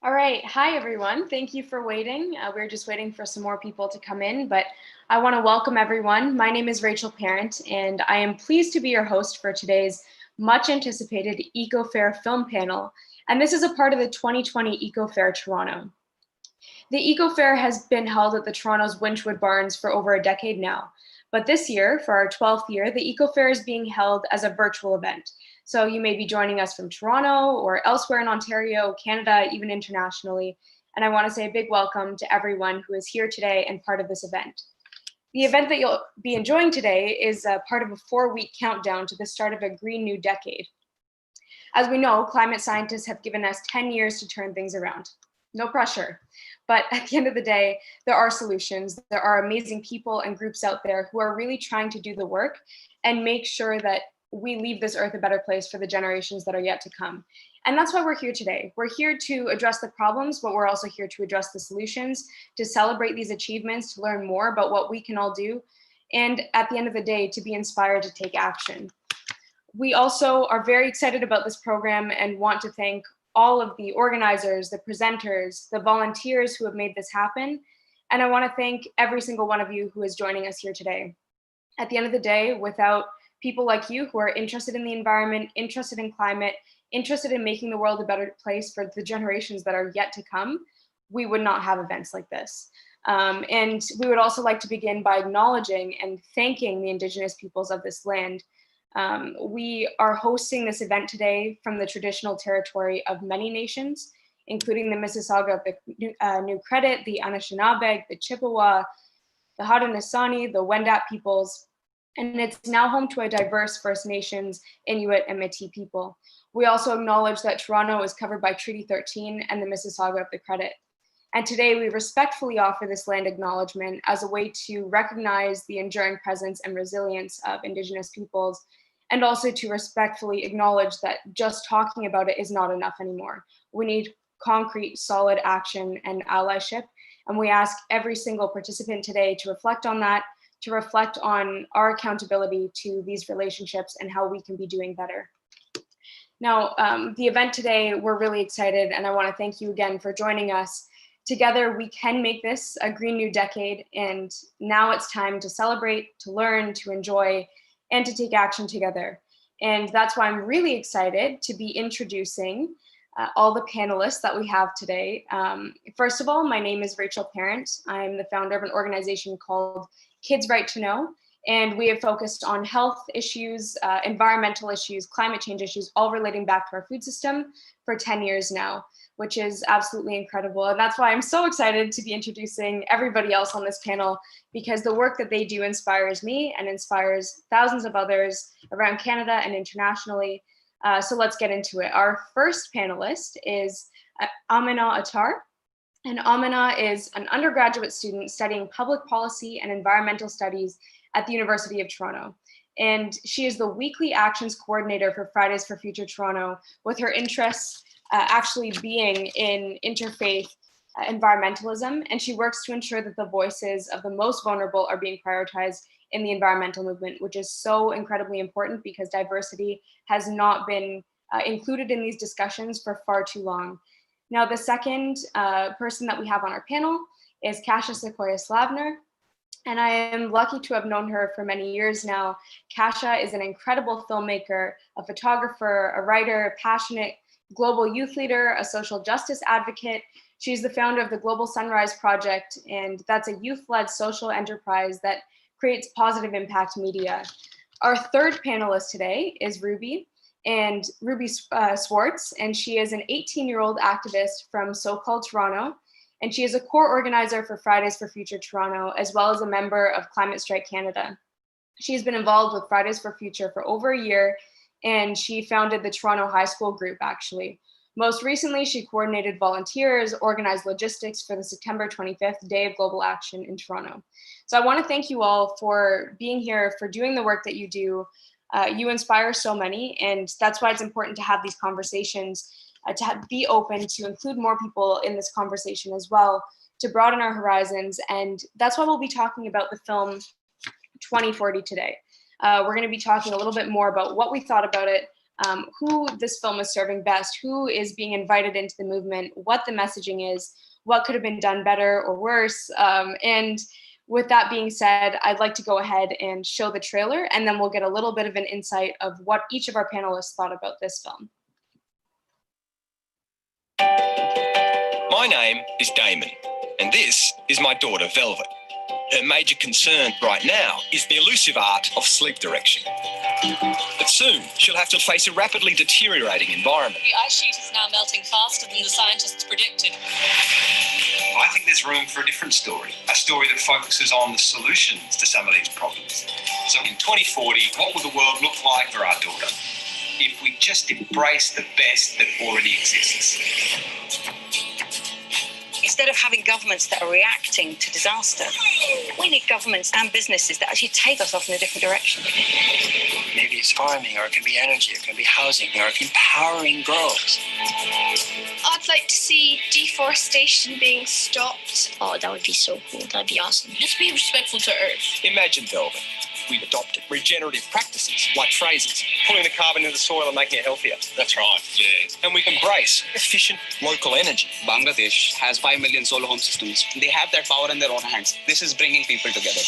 All right. Hi, everyone. Thank you for waiting. We're just waiting for some more people to come in, but I want to welcome everyone. My name is Rachel Parent, and I am pleased to be your host for today's much anticipated Eco Fair film panel. And this is a part of the 2020 Eco Fair Toronto. The Eco Fair has been held at the Toronto's Winchwood Barns for over a decade now. But this year, for our 12th year, the Eco Fair is being held as a virtual event. So you may be joining us from Toronto or elsewhere in Ontario, Canada, even internationally. And I want to say a big welcome to everyone who is here today and part of this event. The event that you'll be enjoying today is part of a 4-week countdown to the start of a green new decade. As we know, climate scientists have given us 10 years to turn things around. No pressure. But at the end of the day, there are solutions. There are amazing people and groups out there who are really trying to do the work and make sure that we leave this earth a better place for the generations that are yet to come. And that's why we're here today. We're here to address the problems, but we're also here to address the solutions, to celebrate these achievements, to learn more about what we can all do, and at the end of the day, to be inspired to take action. We also are very excited about this program and want to thank all of the organizers, the presenters, the volunteers who have made this happen. And I want to thank every single one of you who is joining us here today. At the end of the day, without people like you who are interested in the environment, interested in climate, interested in making the world a better place for the generations that are yet to come, we would not have events like this. And we would also like to begin by acknowledging and thanking the Indigenous peoples of this land. We are hosting this event today from the traditional territory of many nations, including the Mississauga, the New Credit, the Anishinaabe, the Chippewa, the Haudenosaunee, the Wendat peoples, and it's now home to a diverse First Nations, Inuit, and Métis people. We also acknowledge that Toronto is covered by Treaty 13 and the Mississauga of the Credit. And today we respectfully offer this land acknowledgement as a way to recognize the enduring presence and resilience of Indigenous peoples, and also to respectfully acknowledge that just talking about it is not enough anymore. We need concrete, solid action and allyship. And we ask every single participant today to reflect on that, to reflect on our accountability to these relationships and how we can be doing better. Now, the event today, we're really excited, and I want to thank you again for joining us. Together, we can make this a green new decade, and now it's time to celebrate, to learn, to enjoy, and to take action together. And that's why I'm really excited to be introducing all the panelists that we have today. First of all, my name is Rachel Parent. I'm the founder of an organization called Kids Right to Know, and we have focused on health issues, environmental issues, climate change issues, all relating back to our food system for 10 years now, which is absolutely incredible. And that's why I'm so excited to be introducing everybody else on this panel, because the work that they do inspires me and inspires thousands of others around Canada and internationally. So let's get into it. Our first panelist is Aminah Attar. And Aminah is an undergraduate student studying public policy and environmental studies at the University of Toronto. And she is the weekly actions coordinator for Fridays for Future Toronto, with her interests actually being in interfaith environmentalism. And she works to ensure that the voices of the most vulnerable are being prioritized in the environmental movement, which is so incredibly important because diversity has not been included in these discussions for far too long. Now, the second person that we have on our panel is Kasha Sequoia Slavner, and I am lucky to have known her for many years now. Kasha is an incredible filmmaker, a photographer, a writer, a passionate global youth leader, a social justice advocate. She's the founder of the Global Sunrise Project, and that's a youth-led social enterprise that creates positive impact media. Our third panelist today is Ruby. And Ruby Swartz, and she is an 18-year-old activist from so-called Toronto, and she is a core organizer for Fridays for Future Toronto, as well as a member of Climate Strike Canada. She's been involved with Fridays for Future for over a year, and she founded the Toronto High School group, actually. Most recently, she coordinated volunteers, organized logistics for the September 25th Day of Global Action in Toronto. So I want to thank you all for being here, for doing the work that you do. You inspire so many, and that's why it's important to have these conversations, to be open, to include more people in this conversation as well, to broaden our horizons. And that's why we'll be talking about the film 2040 today. We're going to be talking a little bit more about what we thought about it, who this film is serving best, who is being invited into the movement, what the messaging is, what could have been done better or worse. And with that being said, I'd like to go ahead and show the trailer, and then we'll get a little bit of an insight of what each of our panelists thought about this film. My name is Damon, and this is my daughter Velvet. Her major concern right now is the elusive art of sleep direction. But soon, she'll have to face a rapidly deteriorating environment. The ice sheet is now melting faster than the scientists predicted. I think there's room for a different story, a story that focuses on the solutions to some of these problems. So in 2040, what will the world look like for our daughter if we just embrace the best that already exists? Instead of having governments that are reacting to disaster, we need governments and businesses that actually take us off in a different direction. Maybe it's farming, or it can be energy, it can be housing, or empowering girls. I'd like to see deforestation being stopped. Oh, that would be so cool. That'd be awesome. Just be respectful to Earth. Imagine, Velvet, we've adopted regenerative practices like phrases, pulling the carbon into the soil and making it healthier. That's right, yeah. And we embrace efficient local energy. Bangladesh has 5 million solar home systems. They have that power in their own hands. This is bringing people together.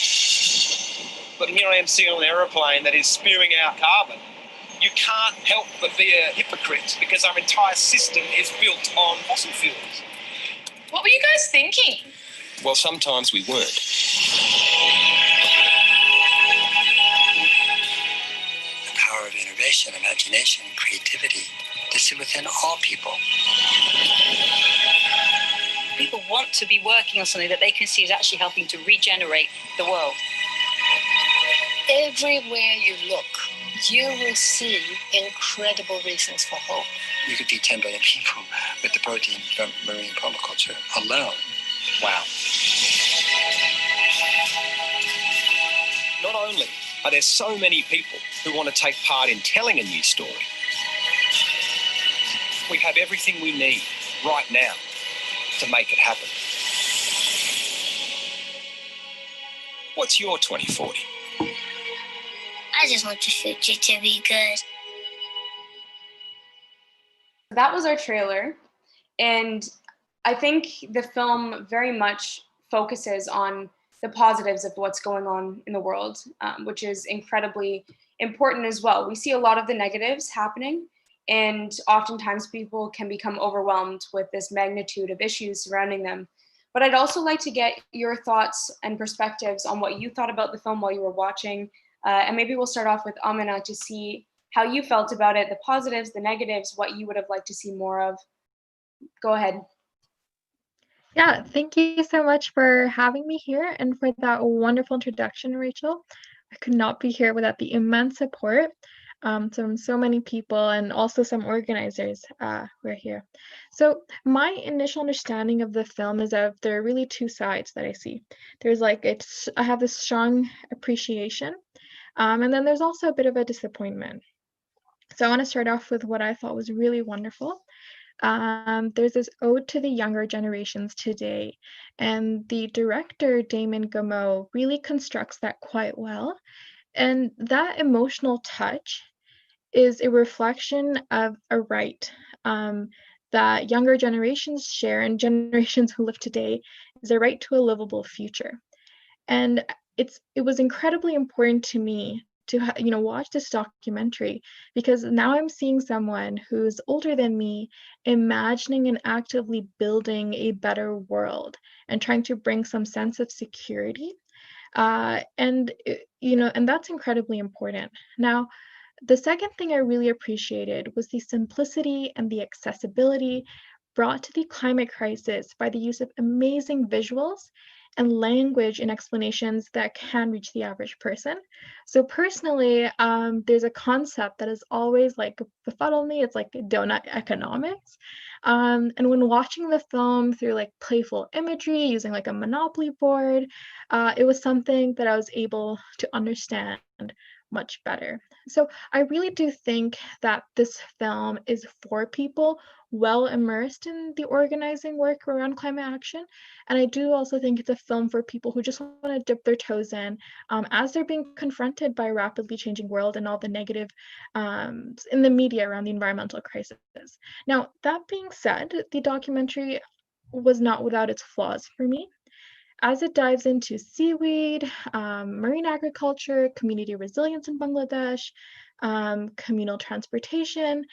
But here I am sitting on an aeroplane that is spewing out carbon. You can't help but be a hypocrite because our entire system is built on fossil fuels. What were you guys thinking? Well, sometimes we weren't. The power of innovation, imagination, and creativity is within all people. People want to be working on something that they can see is actually helping to regenerate the world. Everywhere you look, you will see incredible reasons for hope. You could feed 10 billion people with the protein from marine permaculture alone. Wow. Not only are there so many people who want to take part in telling a new story, we have everything we need right now to make it happen. What's your 2040? I just want the future to be good. That was our trailer, and I think the film very much focuses on the positives of what's going on in the world, which is incredibly important as well. We see a lot of the negatives happening, and oftentimes people can become overwhelmed with this magnitude of issues surrounding them. But I'd also like to get your thoughts and perspectives on what you thought about the film while you were watching. And maybe we'll start off with Aminah to see how you felt about it, the positives, the negatives, what you would have liked to see more of. Go ahead. Yeah, thank you so much for having me here and for that wonderful introduction, Rachel. I could not be here without the immense support from so many people and also some organizers who are here. So my initial understanding of the film is that there are really two sides that I see. There's I have this strong appreciation, and then there's also a bit of a disappointment. So I want to start off with what I thought was really wonderful. There's this ode to the younger generations today, and the director, Damon Gameau, really constructs that quite well. And that emotional touch is a reflection of a right that younger generations share, and generations who live today, is a right to a livable future. And it was incredibly important to me to watch this documentary, because now I'm seeing someone who's older than me imagining and actively building a better world and trying to bring some sense of security, and that's incredibly important. Now, the second thing I really appreciated was the simplicity and the accessibility brought to the climate crisis by the use of amazing visuals and language and explanations that can reach the average person. So personally, there's a concept that is always befuddled me. It's like donut economics. And when watching the film through playful imagery, using a Monopoly board, it was something that I was able to understand much better. So I really do think that this film is for people well immersed in the organizing work around climate action. And I do also think it's a film for people who just want to dip their toes in as they're being confronted by a rapidly changing world and all the negative in the media around the environmental crisis. Now, that being said, the documentary was not without its flaws for me, as it dives into seaweed, marine agriculture, community resilience in Bangladesh, communal transportation.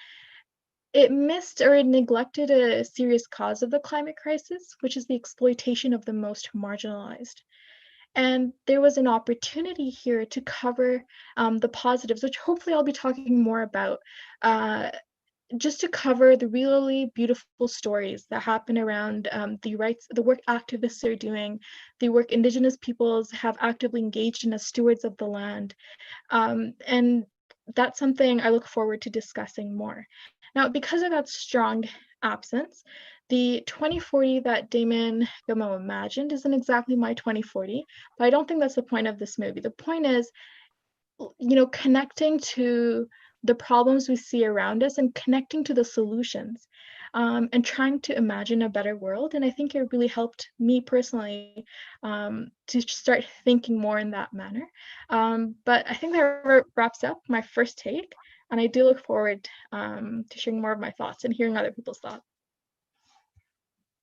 It missed or it neglected a serious cause of the climate crisis, which is the exploitation of the most marginalized. And there was an opportunity here to cover the positives, which hopefully I'll be talking more about, just to cover the really beautiful stories that happen around the rights, the work activists are doing, the work Indigenous peoples have actively engaged in as stewards of the land. And that's something I look forward to discussing more. Now, because of that strong absence, the 2040 that Damon Gamo imagined isn't exactly my 2040, but I don't think that's the point of this movie. The point is, connecting to the problems we see around us and connecting to the solutions, and trying to imagine a better world. And I think it really helped me personally to start thinking more in that manner. But I think that wraps up my first take, and I do look forward to sharing more of my thoughts and hearing other people's thoughts.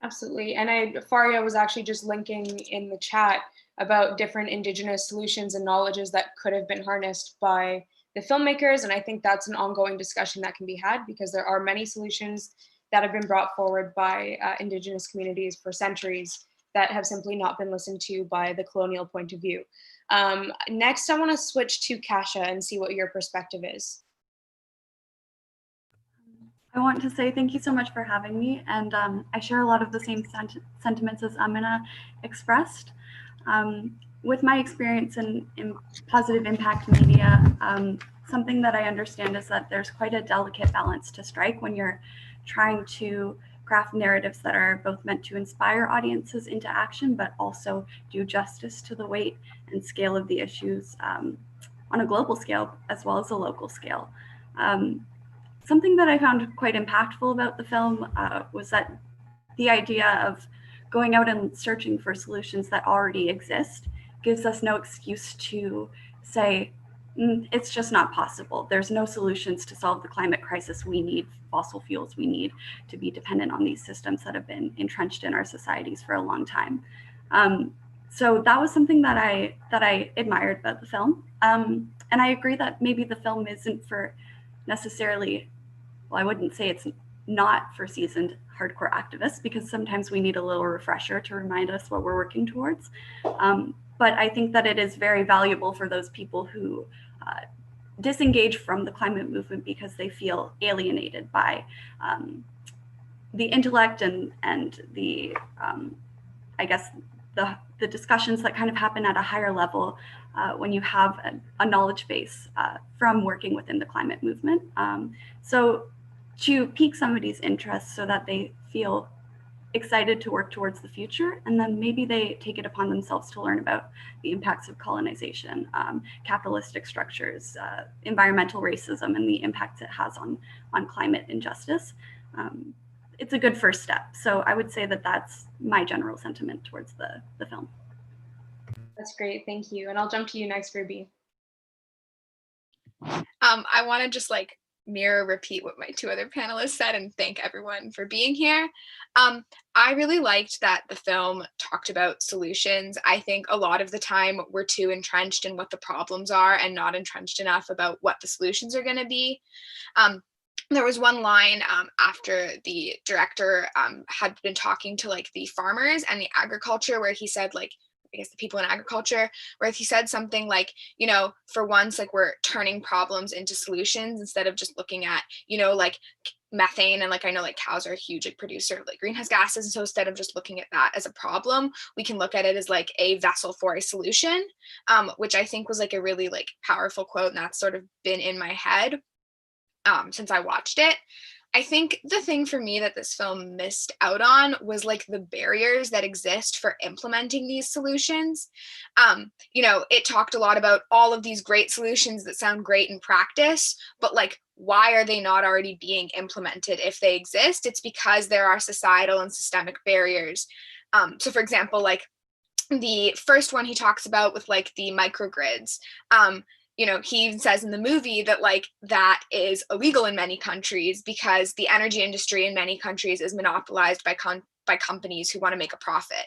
Absolutely. And Faria was actually just linking in the chat about different Indigenous solutions and knowledges that could have been harnessed by the filmmakers. And I think that's an ongoing discussion that can be had, because there are many solutions that have been brought forward by Indigenous communities for centuries that have simply not been listened to by the colonial point of view. Next, I want to switch to Kasha and see what your perspective is. I want to say thank you so much for having me, and I share a lot of the same sentiments as Aminah expressed. With my experience in positive impact media, something that I understand is that there's quite a delicate balance to strike when you're trying to craft narratives that are both meant to inspire audiences into action, but also do justice to the weight and scale of the issues on a global scale as well as a local scale. Something that I found quite impactful about the film was that the idea of going out and searching for solutions that already exist gives us no excuse to say, it's just not possible. There's no solutions to solve the climate crisis. We need fossil fuels. We need to be dependent on these systems that have been entrenched in our societies for a long time. So that was something that I admired about the film. And I agree that maybe the film isn't for necessarily, well, I wouldn't say it's not for seasoned hardcore activists, because sometimes we need a little refresher to remind us what we're working towards. But I think that it is very valuable for those people who disengage from the climate movement because they feel alienated by the intellect and the, I guess, the discussions that kind of happen at a higher level when you have a knowledge base from working within the climate movement. So to pique somebody's interest so that they feel excited to work towards the future, and then maybe they take it upon themselves to learn about the impacts of colonization, capitalistic structures, environmental racism, and the impacts it has on climate injustice. It's a good first step. So I would say that that's my general sentiment towards the film. That's great, thank you. And I'll jump to you next, Ruby. I want to just repeat what my two other panelists said and thank everyone for being here. I really liked that the film talked about solutions. I think a lot of the time we're too entrenched in what the problems are and not entrenched enough about what the solutions are going to be. There was one line after the director had been talking to the farmers and the agriculture, where he said I guess the people in agriculture, where he said something like, for once, we're turning problems into solutions instead of just looking at, methane. And I know cows are a huge producer of greenhouse gases. And so instead of just looking at that as a problem, we can look at it as a vessel for a solution, which I think was a really powerful quote. And that's sort of been in my head since I watched it. I think the thing for me that this film missed out on was like the barriers that exist for implementing these solutions. It talked a lot about all of these great solutions that sound great in practice, but like, why are they not already being implemented if they exist? It's because there are societal and systemic barriers. So for example, like the first one he talks about with like the microgrids, he even says in the movie that like that is illegal in many countries because the energy industry in many countries is monopolized by companies who want to make a profit.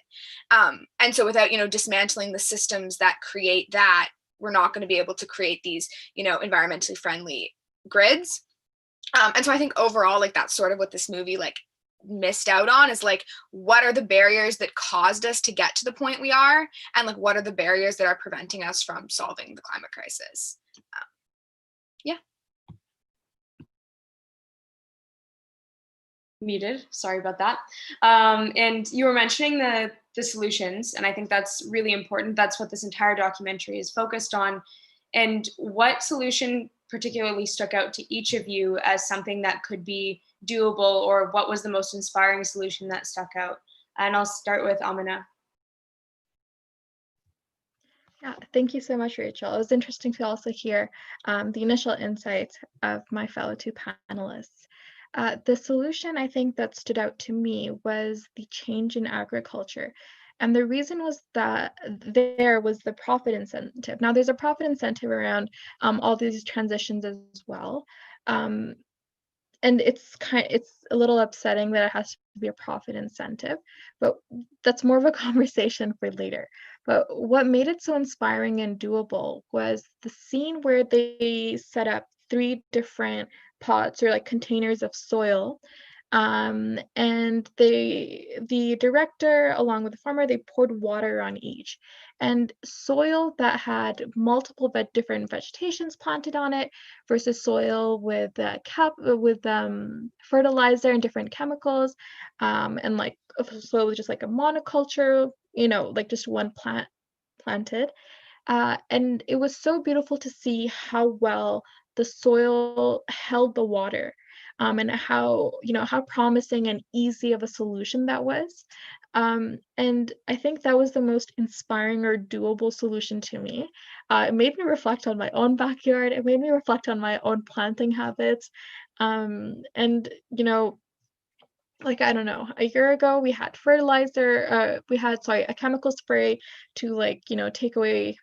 And so without, dismantling the systems that create that, we're not going to be able to create these, environmentally friendly grids. And so I think overall, like that's sort of what this movie like missed out on, is like, what are the barriers that caused us to get to the point we are, and like what are the barriers that are preventing us from solving the climate crisis. Muted, sorry about that. And you were mentioning the solutions, and I think that's really important. That's what this entire documentary is focused on. And what solution particularly stuck out to each of you as something that could be doable, or what was the most inspiring solution that stuck out? And I'll start with Aminah. Yeah, thank you so much, Rachel. It was interesting to also hear the initial insights of my fellow two panelists. The solution I think that stood out to me was the change in agriculture. And the reason was that there was the profit incentive. Now there's a profit incentive around all these transitions as well. And it's a little upsetting that it has to be a profit incentive, but that's more of a conversation for later. But what made it so inspiring and doable was the scene where they set up 3 different pots or like containers of soil. And the director, along with the farmer, they poured water on each, and soil that had multiple different vegetations planted on it versus soil with fertilizer and different chemicals, and like soil with just like a monoculture, like just one plant planted. And it was so beautiful to see how well the soil held the water. And how promising and easy of a solution that was. And I think that was the most inspiring or doable solution to me. It made me reflect on my own backyard. It made me reflect on my own planting habits. And, like, I don't know, a year ago we had a chemical spray to take away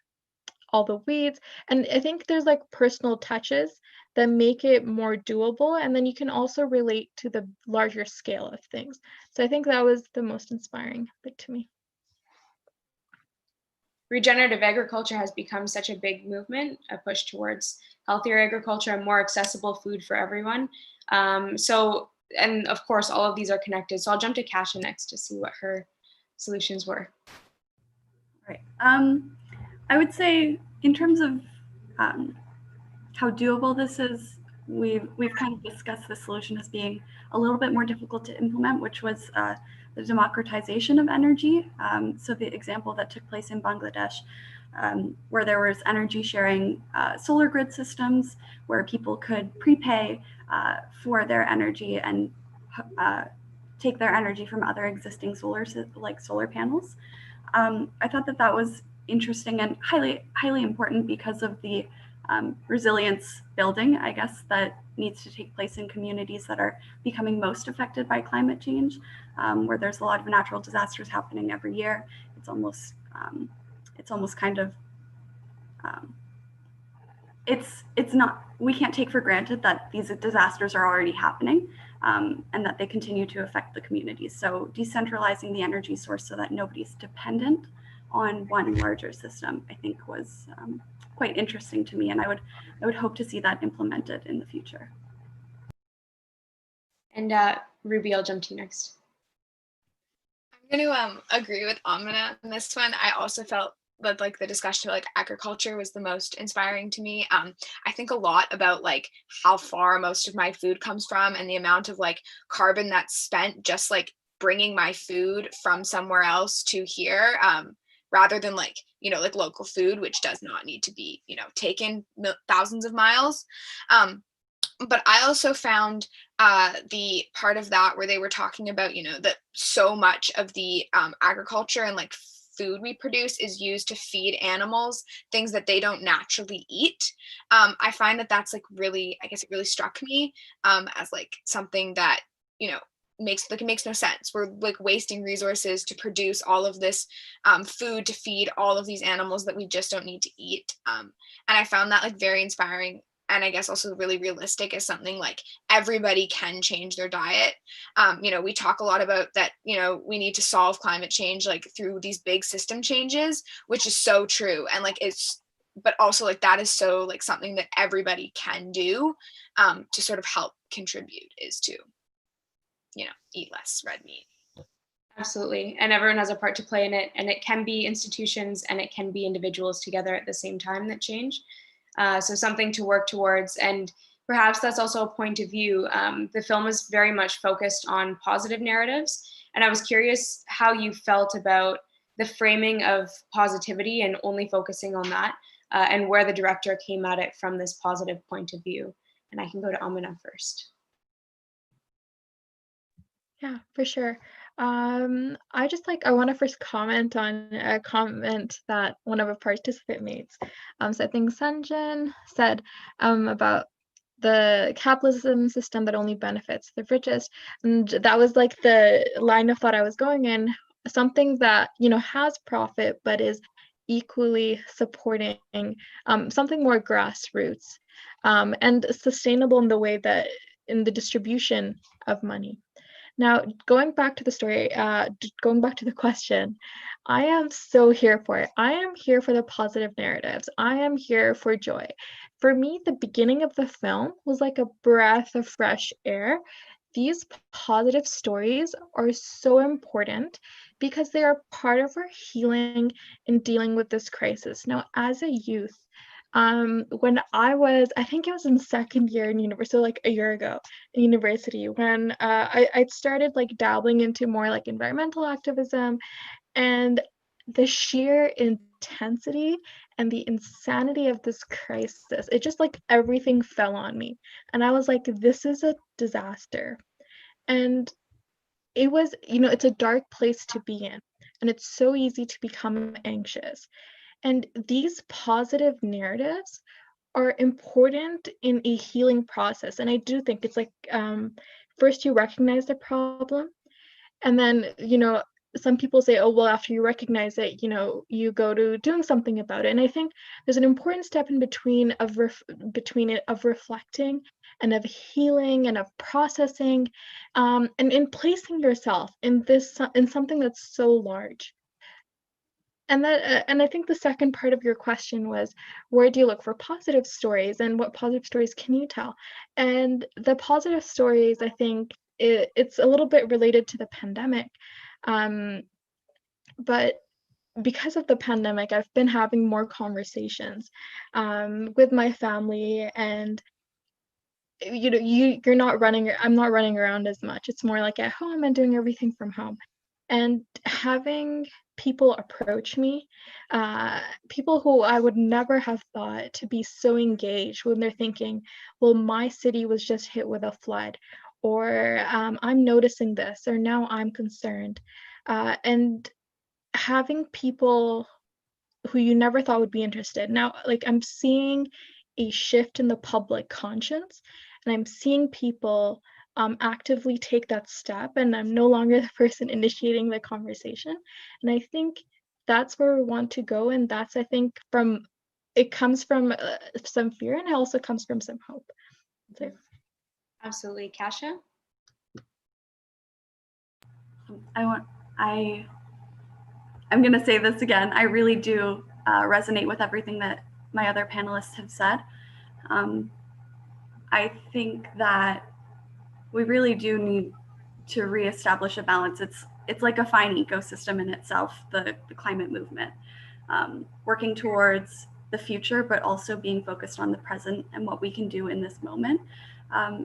all the weeds. And I think there's like personal touches that make it more doable, and then you can also relate to the larger scale of things. So I think that was the most inspiring bit to me. Regenerative agriculture has become such a big movement, a push towards healthier agriculture and more accessible food for everyone. And of course, all of these are connected. So I'll jump to Kasha next to see what her solutions were. Right. I would say in terms of how doable this is, we've kind of discussed the solution as being a little bit more difficult to implement, which was the democratization of energy. So the example that took place in Bangladesh, where there was energy sharing solar grid systems where people could prepay for their energy and take their energy from other existing solar panels. I thought that was interesting and highly important because of the resilience building, I guess, that needs to take place in communities that are becoming most affected by climate change, where there's a lot of natural disasters happening every year. It's almost kind of it's not, we can't take for granted that these disasters are already happening, and that they continue to affect the communities. So decentralizing the energy source so that nobody's dependent on one larger system, I think was quite interesting to me, and I would hope to see that implemented in the future. And Ruby, I'll jump to you next. I'm going to agree with Aminah on this one. I also felt that like the discussion about like agriculture was the most inspiring to me. I think a lot about like how far most of my food comes from and the amount of like carbon that's spent just like bringing my food from somewhere else to here, rather than like, like local food, which does not need to be, taken thousands of miles. But I also found the part of that where they were talking about, that so much of the agriculture and like food we produce is used to feed animals things that they don't naturally eat. I find that that's like really, I guess it really struck me as like something that, it makes no sense. We're like wasting resources to produce all of this food to feed all of these animals that we just don't need to eat. And I found that like very inspiring, and I guess also really realistic as something like everybody can change their diet. We talk a lot about that, we need to solve climate change like through these big system changes, which is so true. And like but also like that is so like something that everybody can do to sort of help contribute, is to, eat less red meat. Absolutely. And everyone has a part to play in it. And it can be institutions and it can be individuals together at the same time that change. So something to work towards. And perhaps that's also a point of view. The film is very much focused on positive narratives. And I was curious how you felt about the framing of positivity and only focusing on that, and where the director came at it from this positive point of view. And I can go to Aminah first. Yeah, for sure. I want to first comment on a comment that one of our participant made. So I think Sanjan said about the capitalism system that only benefits the richest, and that was like the line of thought I was going in. Something that has profit but is equally supporting something more grassroots and sustainable in the way that in the distribution of money. Now, going back to the story, going back to the question, I am so here for it. I am here for the positive narratives. I am here for joy. For me, the beginning of the film was like a breath of fresh air. These positive stories are so important because they are part of our healing in dealing with this crisis. Now, as a youth, when I think it was in second year in university, so like a year ago in university, when I started like dabbling into more like environmental activism, and the sheer intensity and the insanity of this crisis, it just like everything fell on me. And I was like, this is a disaster. And it was, it's a dark place to be in. And it's so easy to become anxious. And these positive narratives are important in a healing process. And I do think it's like, first you recognize the problem, and then, some people say, oh, well, after you recognize it, you go to doing something about it. And I think there's an important step in between of reflecting and of healing and of processing, and in placing yourself in something that's so large. And I think the second part of your question was, where do you look for positive stories, and what positive stories can you tell? And the positive stories, I think it's a little bit related to the pandemic, but because of the pandemic, I've been having more conversations with my family, and I'm not running around as much. It's more like at home and doing everything from home, and having people approach me, people who I would never have thought to be so engaged when they're thinking, well, my city was just hit with a flood, or I'm noticing this, or now I'm concerned. And having people who you never thought would be interested. Now, like, I'm seeing a shift in the public conscience, and I'm seeing people actively take that step, and I'm no longer the person initiating the conversation. And I think that's where we want to go, and that's, I think, it comes from some fear, and it also comes from some hope. So. Absolutely. Kasha? I'm going to say this again. I really do resonate with everything that my other panelists have said. I think that we really do need to reestablish a balance. It's like a fine ecosystem in itself, the climate movement, working towards the future, but also being focused on the present and what we can do in this moment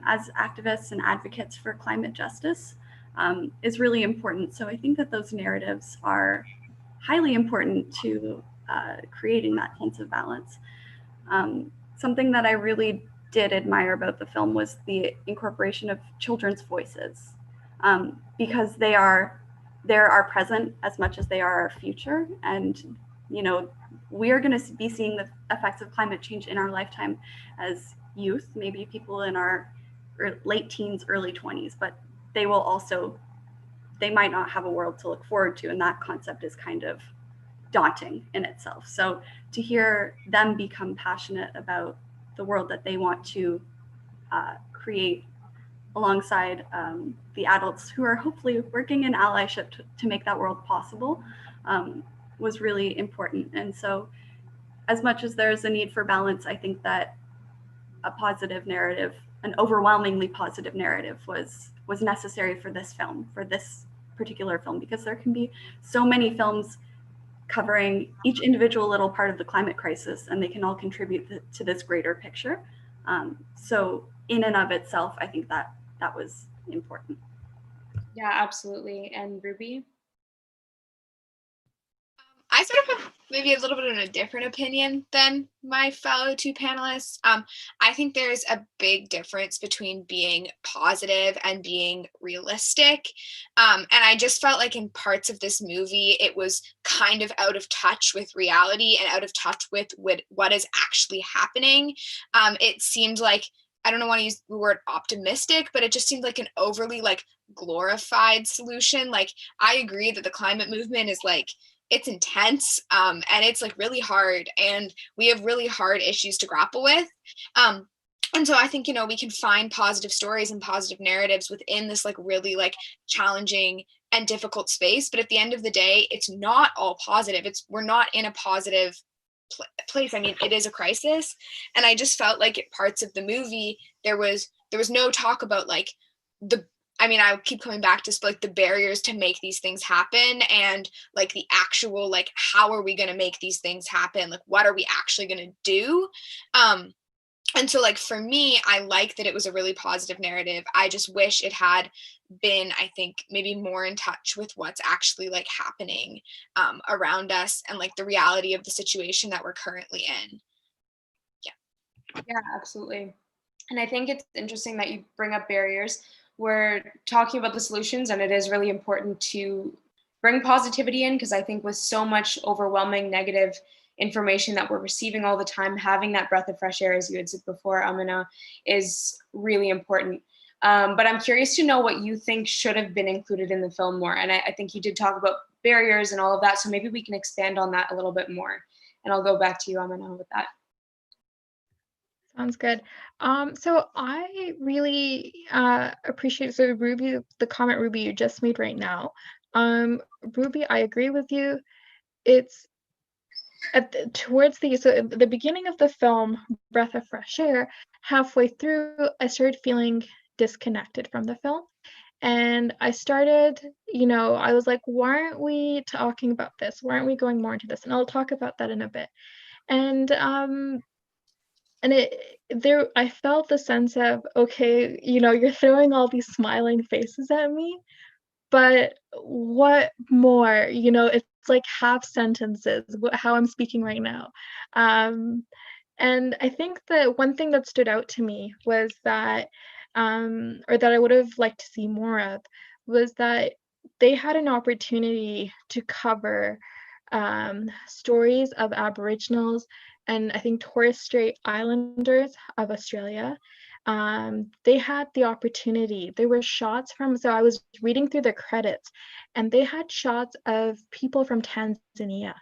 as activists and advocates for climate justice is really important. So I think that those narratives are highly important to creating that sense of balance. Something that I really did admire about the film was the incorporation of children's voices, because they're our present as much as they are our future. And, you know, we are going to be seeing the effects of climate change in our lifetime as youth, maybe people in our late teens, early 20s, but they might not have a world to look forward to. And that concept is kind of daunting in itself. So to hear them become passionate about the world that they want to create alongside the adults who are hopefully working in allyship to make that world possible was really important. And so as much as there's a need for balance, I think that a positive narrative, an overwhelmingly positive narrative was necessary for this film, for this particular film, because there can be so many films covering each individual little part of the climate crisis, and they can all contribute to this greater picture. So in and of itself, I think that was important. Yeah, absolutely. And Ruby? I sort of have maybe a little bit of a different opinion than my fellow two panelists. I think there's a big difference between being positive and being realistic. And I just felt like in parts of this movie, it was kind of out of touch with reality and out of touch with what is actually happening. It seemed like, I don't want to use the word optimistic, but it just seemed like an overly like glorified solution. Like, I agree that the climate movement is like, it's intense, and it's like really hard, and we have really hard issues to grapple with. And so I think, you know, we can find positive stories and positive narratives within this like really like challenging and difficult space. But at the end of the day, it's not all positive. We're not in a positive place. I mean, it is a crisis. And I just felt like at parts of the movie, there was no talk about like I keep coming back to like the barriers to make these things happen, and like the actual, like, how are we going to make these things happen? Like, what are we actually going to do? And so like, for me, I like that it was a really positive narrative. I just wish it had been, I think, maybe more in touch with what's actually like happening around us, and like the reality of the situation that we're currently in. Yeah, absolutely. And I think it's interesting that you bring up barriers. We're talking about the solutions, and it is really important to bring positivity in, because I think with so much overwhelming negative information that we're receiving all the time, having that breath of fresh air, as you had said before, Aminah, is really important. But I'm curious to know what you think should have been included in the film more. And I think you did talk about barriers and all of that, so maybe we can expand on that a little bit more. And I'll go back to you, Aminah, with that. Sounds good. So I really appreciate Ruby, the comment Ruby you just made right now. Ruby, I agree with you. It's towards the beginning of the film, Breath of Fresh Air. Halfway through, I started feeling disconnected from the film, and I started, I was like, why aren't we talking about this? Why aren't we going more into this? And I'll talk about that in a bit. And I felt the sense of, okay, you're throwing all these smiling faces at me, but what more? It's like half sentences, how I'm speaking right now. And I think that one thing that stood out to me was that, or that I would have liked to see more of, was that they had an opportunity to cover stories of Aboriginals and I think Torres Strait Islanders of Australia. They had the opportunity. There were shots so I was reading through the credits, and they had shots of people from Tanzania,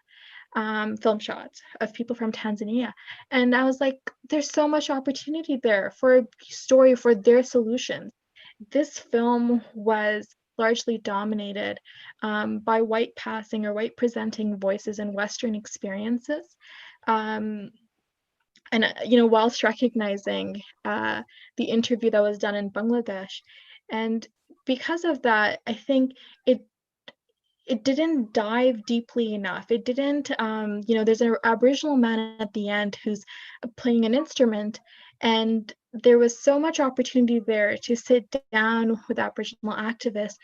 film shots of people from Tanzania. And I was like, there's so much opportunity there for a story, for their solutions. This film was largely dominated by white passing or white presenting voices and Western experiences. And whilst recognizing the interview that was done in Bangladesh. And because of that, I think it didn't dive deeply enough. It didn't, there's an Aboriginal man at the end who's playing an instrument, and there was so much opportunity there to sit down with Aboriginal activists,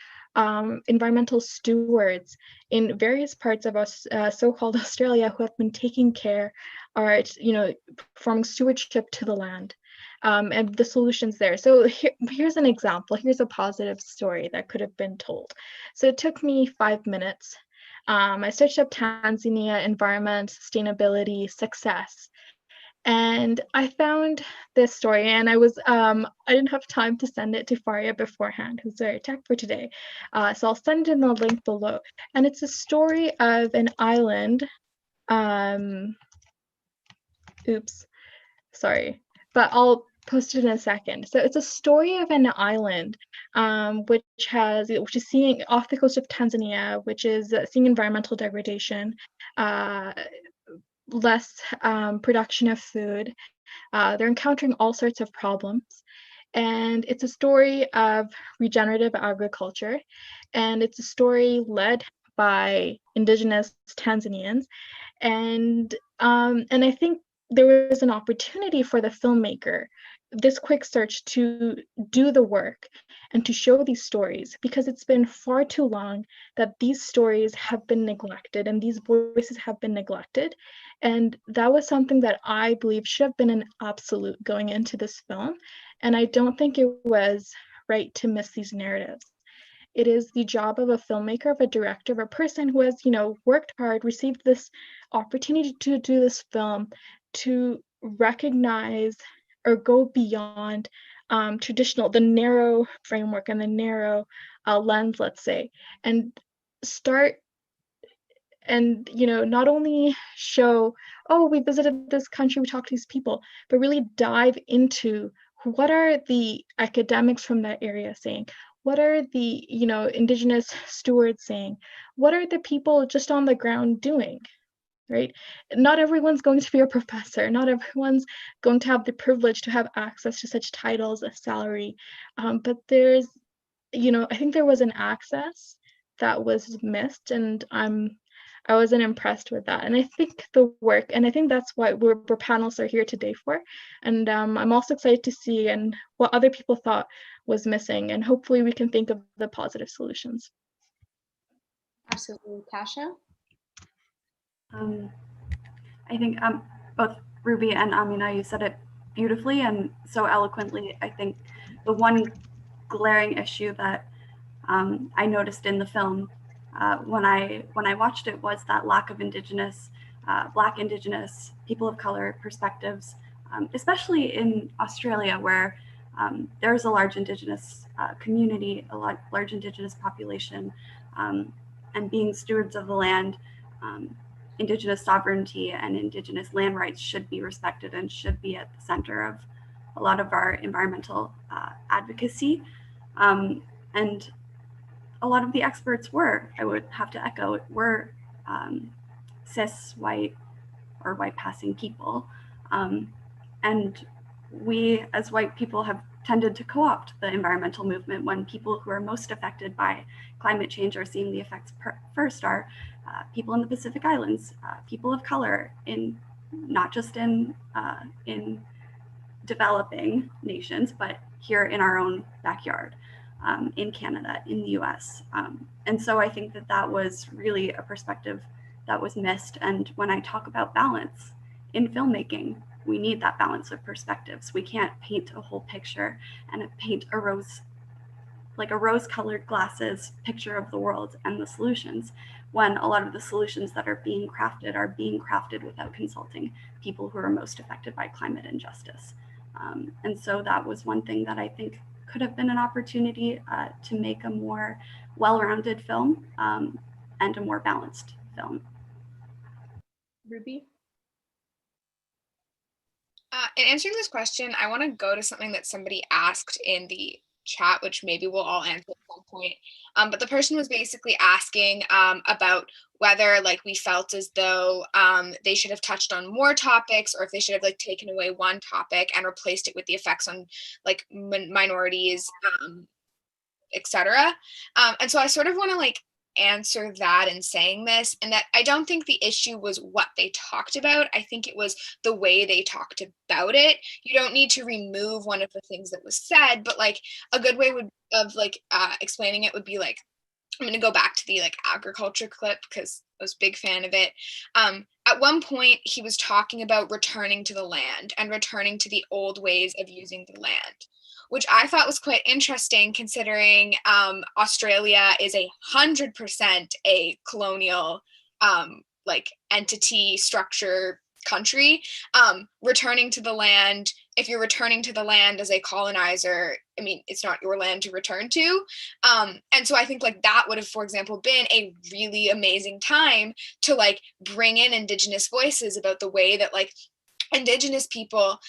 environmental stewards in various parts of so-called Australia who have been taking care or, performing stewardship to the land. and the solutions there. So here's an example. Here's a positive story that could have been told. So it took me 5 minutes. I searched up Tanzania, environment, sustainability, success. And I found this story, and I didn't have time to send it to Faria beforehand, who's very tech for today. So I'll send in the link below. And it's a story of an island. Oops, sorry, but I'll post it in a second. So it's a story of an island, which is seeing off the coast of Tanzania, which is seeing environmental degradation, less production of food. They're encountering all sorts of problems. And it's a story of regenerative agriculture. And it's a story led by indigenous Tanzanians. And I think there was an opportunity for the filmmaker, this quick search, to do the work and to show these stories, because it's been far too long that these stories have been neglected and these voices have been neglected. And that was something that I believe should have been an absolute going into this film. And I don't think it was right to miss these narratives. It is the job of a filmmaker, of a director, of a person who has, worked hard, received this opportunity to do this film, to recognize or go beyond the narrow framework and the narrow lens, let's say, and start and, not only show, oh, we visited this country, we talked to these people, but really dive into what are the academics from that area saying? What are the, indigenous stewards saying? What are the people just on the ground doing? Right? Not everyone's going to be a professor. Not everyone's going to have the privilege to have access to such titles, a salary. But there's, I think there was an access that was missed, and I wasn't impressed with that. And I think the work, and I think that's what we're panelists are here today for. And I'm also excited to see and what other people thought was missing, and hopefully we can think of the positive solutions. Absolutely. Kasha? I think both Ruby and Aminah, you said it beautifully and so eloquently. I think the one glaring issue that I noticed in the film when I watched it was that lack of Indigenous, Black Indigenous, people of color perspectives, especially in Australia, where there's a large Indigenous community, large Indigenous population, and being stewards of the land. Indigenous sovereignty and Indigenous land rights should be respected and should be at the center of a lot of our environmental advocacy. And a lot of the experts I would have to echo, were cis, white, or white passing people. And we as white people have tended to co-opt the environmental movement when people who are most affected by climate change are seeing the effects first are people in the Pacific Islands, people of color, not just in developing nations, but here in our own backyard, in Canada, in the US. And so I think that was really a perspective that was missed. And when I talk about balance in filmmaking, we need that balance of perspectives. We can't paint a whole picture and paint a rose-colored glasses picture of the world and the solutions, when a lot of the solutions that are being crafted without consulting people who are most affected by climate injustice. And so that was one thing that I think could have been an opportunity to make a more well-rounded film and a more balanced film. Ruby? In answering this question, I want to go to something that somebody asked in the chat, which maybe we'll all answer at some point. But the person was basically asking about whether we felt as though they should have touched on more topics, or if they should have taken away one topic and replaced it with the effects on minorities, etc. And so I sort of want to answer that in saying this, and that I don't think the issue was what they talked about. I think it was the way they talked about it. You don't need to remove one of the things that was said, but a good way of explaining it would be I'm going to go back to the like agriculture clip because I was a big fan of it. At one point, he was talking about returning to the land and returning to the old ways of using the land, which I thought was quite interesting considering Australia is 100% a colonial like entity structure country. Returning to the land, if you're returning to the land as a colonizer, I mean, it's not your land to return to. And so I think like that would have, for example, been a really amazing time to like bring in Indigenous voices about the way that like Indigenous people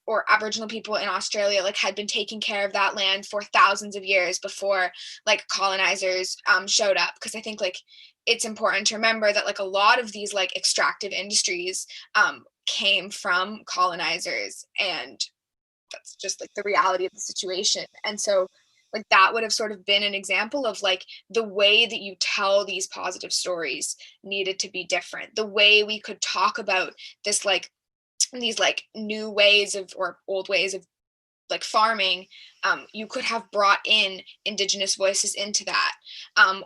or Aboriginal people in Australia like had been taking care of that land for thousands of years before like colonizers showed up. Because I think like it's important to remember that like a lot of these like extractive industries came from colonizers, and that's just like the reality of the situation. And so like that would have sort of been an example of like the way that you tell these positive stories needed to be different. The way we could talk about this like these like new ways of or old ways of like farming, you could have brought in Indigenous voices into that.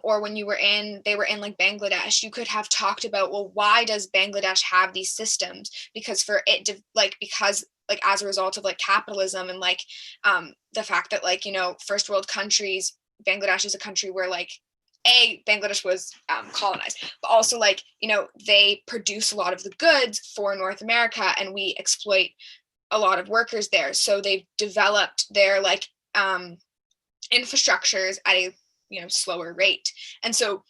Or when they were in like Bangladesh, you could have talked about, well, why does Bangladesh have these systems? Because as a result of like capitalism and like the fact that like, you know, first world countries, Bangladesh is a country where like Bangladesh was colonized, but also like, you know, they produce a lot of the goods for North America and we exploit a lot of workers there. So they've developed their like infrastructures at a, you know, slower rate. And so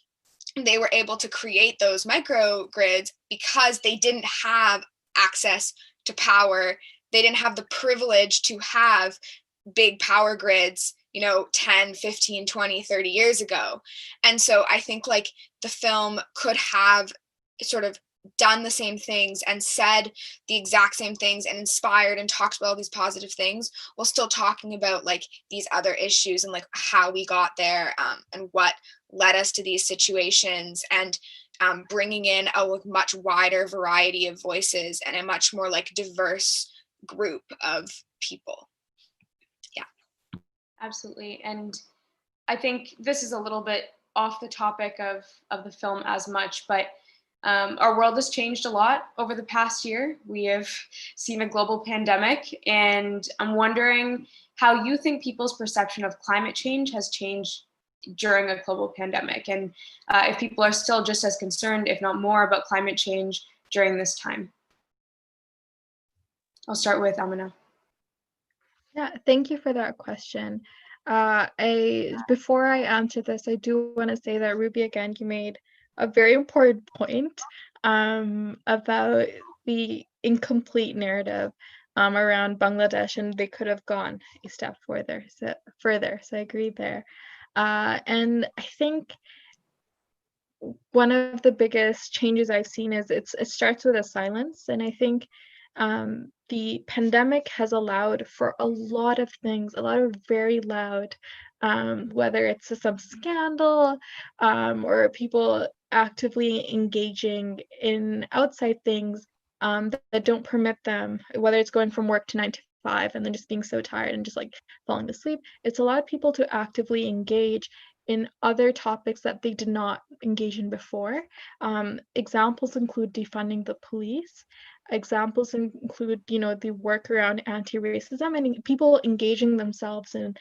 they were able to create those microgrids because they didn't have access to power. They didn't have the privilege to have big power grids, you know, 10, 15, 20, 30 years ago. And so I think like the film could have sort of done the same things and said the exact same things and inspired and talked about all these positive things while still talking about like these other issues and like how we got there and what led us to these situations, and bringing in a much wider variety of voices and a much more like diverse group of people. Yeah, absolutely. And I think this is a little bit off the topic of the film as much, but our world has changed a lot over the past year. We have seen a global pandemic, and I'm wondering how you think people's perception of climate change has changed during a global pandemic, and if people are still just as concerned, if not more, about climate change during this time. I'll start with Aminah. Yeah, thank you for that question. Before I answer this, I do want to say that Ruby, again, you made a very important point about the incomplete narrative around Bangladesh, and they could have gone a step further. So I agree there. And I think one of the biggest changes I've seen is it starts with a silence, and I think the pandemic has allowed for a lot of things, a lot of very loud, whether it's some scandal or people actively engaging in outside things that don't permit them, whether it's going from work to 9 to 5 and then just being so tired and just like falling asleep. It's allowed people to actively engage in other topics that they did not engage in before. Examples include defunding the police. Examples include, you know, the work around anti-racism and people engaging themselves and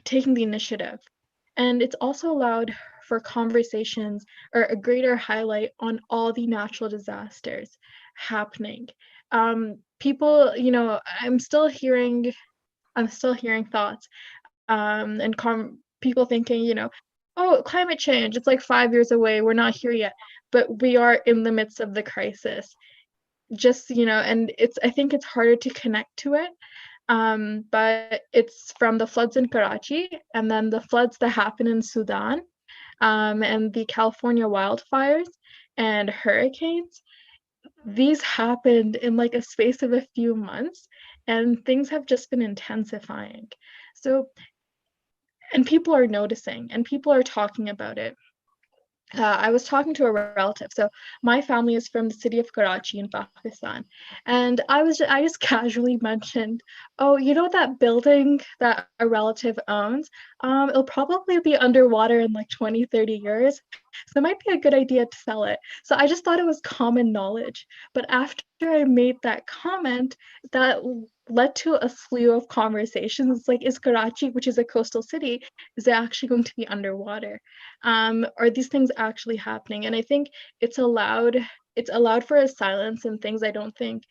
taking the initiative. And it's also allowed for conversations or a greater highlight on all the natural disasters happening. People, you know, I'm still hearing thoughts and people thinking, you know, oh, climate change, it's like 5 years away, we're not here yet, but we are in the midst of the crisis. Just, you know, and I think it's harder to connect to it, but it's from the floods in Karachi and then the floods that happen in Sudan and the California wildfires and hurricanes. These happened in like a space of a few months, and things have just been intensifying. So, and people are noticing and people are talking about it. I was talking to a relative. So my family is from the city of Karachi in Pakistan, and I just casually mentioned, oh, you know that building that a relative owns? It'll probably be underwater in like 20, 30 years. So it might be a good idea to sell it. So I just thought it was common knowledge. But after I made that comment, that led to a slew of conversations. It's like, is Karachi, which is a coastal city, is it actually going to be underwater? Are these things actually happening? And I think it's allowed for a silence and things I don't think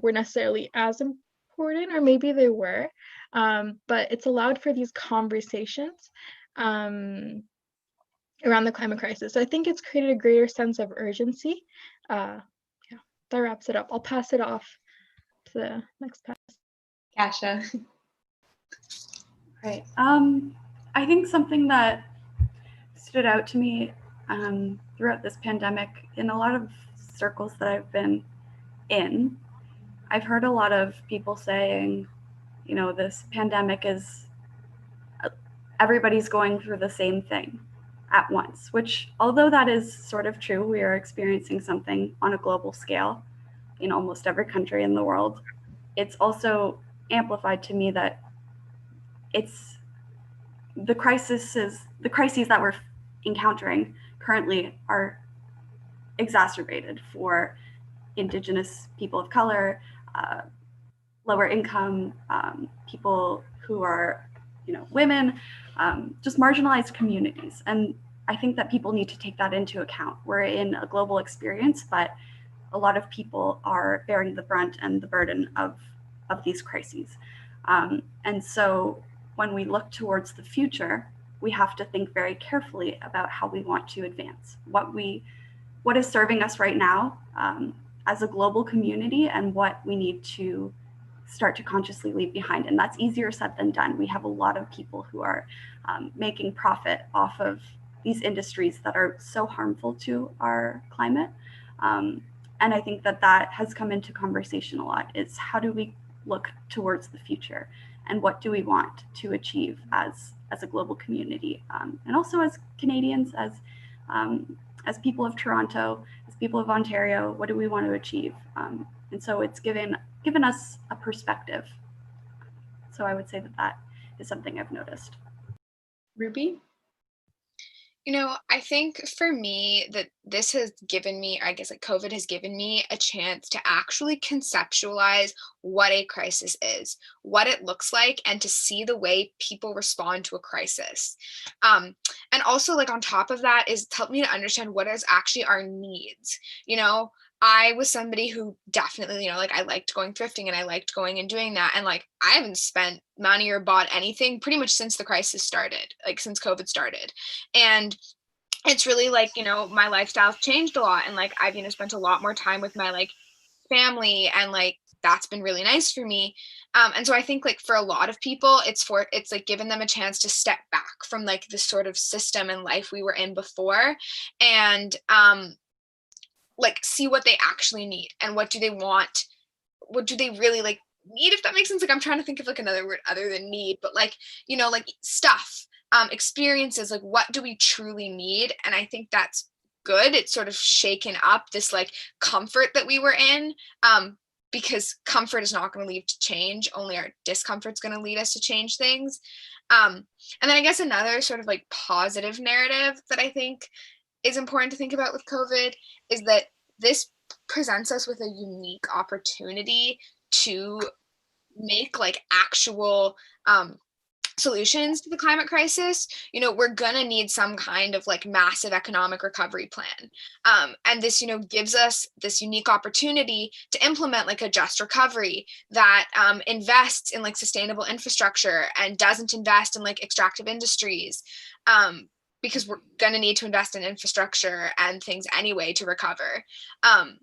were necessarily as important, or maybe they were, but it's allowed for these conversations um, around the climate crisis. So I think it's created a greater sense of urgency. Yeah, that wraps it up. I'll pass it off to the next pass. Kasha. Right. I think something that stood out to me throughout this pandemic in a lot of circles that I've been in, I've heard a lot of people saying, you know, this pandemic is, everybody's going through the same thing at once, which, although that is sort of true, we are experiencing something on a global scale in almost every country in the world. It's also amplified to me that it's the crises that we're encountering currently are exacerbated for Indigenous people of color, lower income, people who are, you know, women, just marginalized communities. And I think that people need to take that into account. We're in a global experience, but a lot of people are bearing the brunt and the burden of these crises. And so when we look towards the future, we have to think very carefully about how we want to advance, what is serving us right now as a global community, and what we need to start to consciously leave behind. And that's easier said than done. We have a lot of people who are making profit off of these industries that are so harmful to our climate. And I think that has come into conversation a lot, is how do we look towards the future, and what do we want to achieve as a global community, and also as Canadians, as people of Toronto, as people of Ontario, what do we want to achieve? And so it's given us a perspective. So I would say that is something I've noticed. Ruby? You know, I think for me that this has given me, I guess like COVID has given me a chance to actually conceptualize what a crisis is, what it looks like, and to see the way people respond to a crisis. And also like on top of that is helped me to understand what is actually our needs. You know, I was somebody who definitely, you know, like I liked going thrifting and I liked going and doing that. And like I haven't spent money or bought anything pretty much since the crisis started, like since COVID started. And it's really like, you know, my lifestyle's changed a lot. And like I've, you know, spent a lot more time with my like family, and like that's been really nice for me. And so I think like for a lot of people, it's like given them a chance to step back from like the sort of system and life we were in before, and like see what they actually need and what do they want, what do they really like need, if that makes sense. Like I'm trying to think of like another word other than need, but like, you know, like stuff, experiences, like what do we truly need? And I think that's good. It's sort of shaken up this like comfort that we were in, because comfort is not going to lead to change, only our discomfort's going to lead us to change things. And then I guess another sort of like positive narrative that I think is important to think about with COVID is that this presents us with a unique opportunity to make like actual solutions to the climate crisis. You know, we're gonna need some kind of like massive economic recovery plan. And this, you know, gives us this unique opportunity to implement like a just recovery that invests in like sustainable infrastructure and doesn't invest in like extractive industries. Because we're going to need to invest in infrastructure and things anyway to recover. And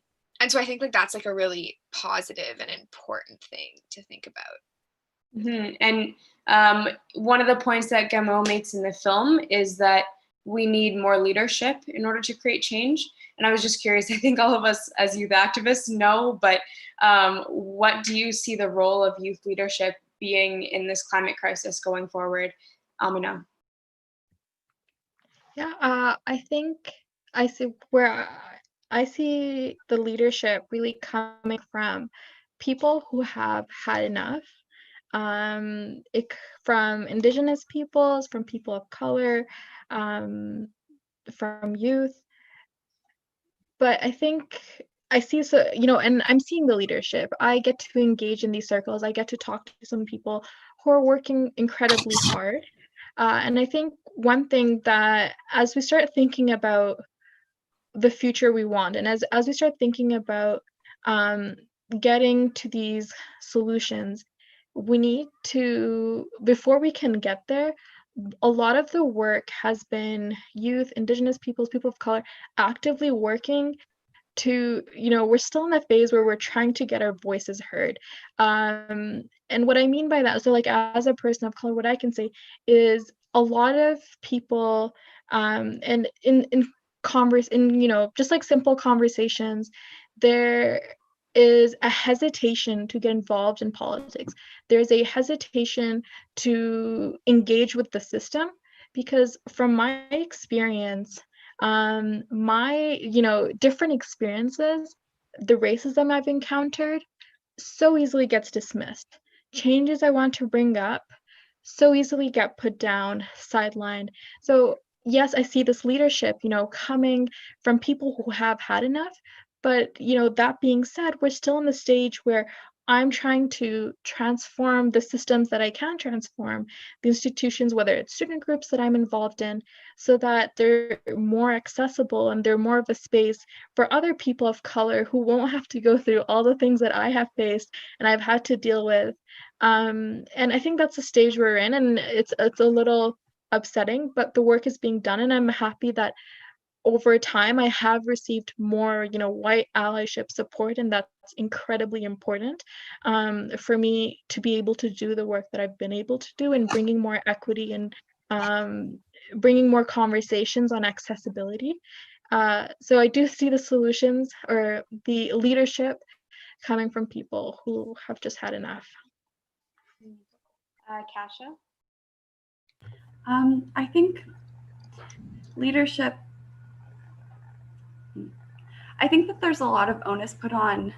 so I think like that's like a really positive and important thing to think about. Mm-hmm. And one of the points that Gameau makes in the film is that we need more leadership in order to create change. And I was just curious, I think all of us as youth activists know, but what do you see the role of youth leadership being in this climate crisis going forward? Aminah? Yeah, I think I see where I see the leadership really coming from people who have had enough. From Indigenous peoples, from people of color, um, from youth. But I think I see, so, and I'm seeing the leadership. I get to engage in these circles. I get to talk to some people who are working incredibly hard. And I think one thing that, as we start thinking about the future we want, and as we start thinking about um, getting to these solutions, we need to, before we can get there, a lot of the work has been youth, Indigenous peoples, people of color, actively working to, we're still in that phase where we're trying to get our voices heard. And what I mean by that, so like as a person of color, what I can say is a lot of people, and just like simple conversations, there is a hesitation to get involved in politics. There's a hesitation to engage with the system because, from my experience, my different experiences, the racism I've encountered so easily gets dismissed. Changes I want to bring up so easily get put down, sidelined. So yes, I see this leadership, coming from people who have had enough. But that being said, we're still in the stage where I'm trying to transform the systems that I can transform, the institutions, whether it's student groups that I'm involved in, so that they're more accessible and they're more of a space for other people of color who won't have to go through all the things that I have faced and I've had to deal with. And I think that's the stage we're in, and it's a little upsetting, but the work is being done, and I'm happy that over time I have received more, white allyship support, and that's incredibly important for me to be able to do the work that I've been able to do in bringing more equity and bringing more conversations on accessibility. So I do see the solutions or the leadership coming from people who have just had enough. Kasha? I think leadership, I think that there's a lot of onus put on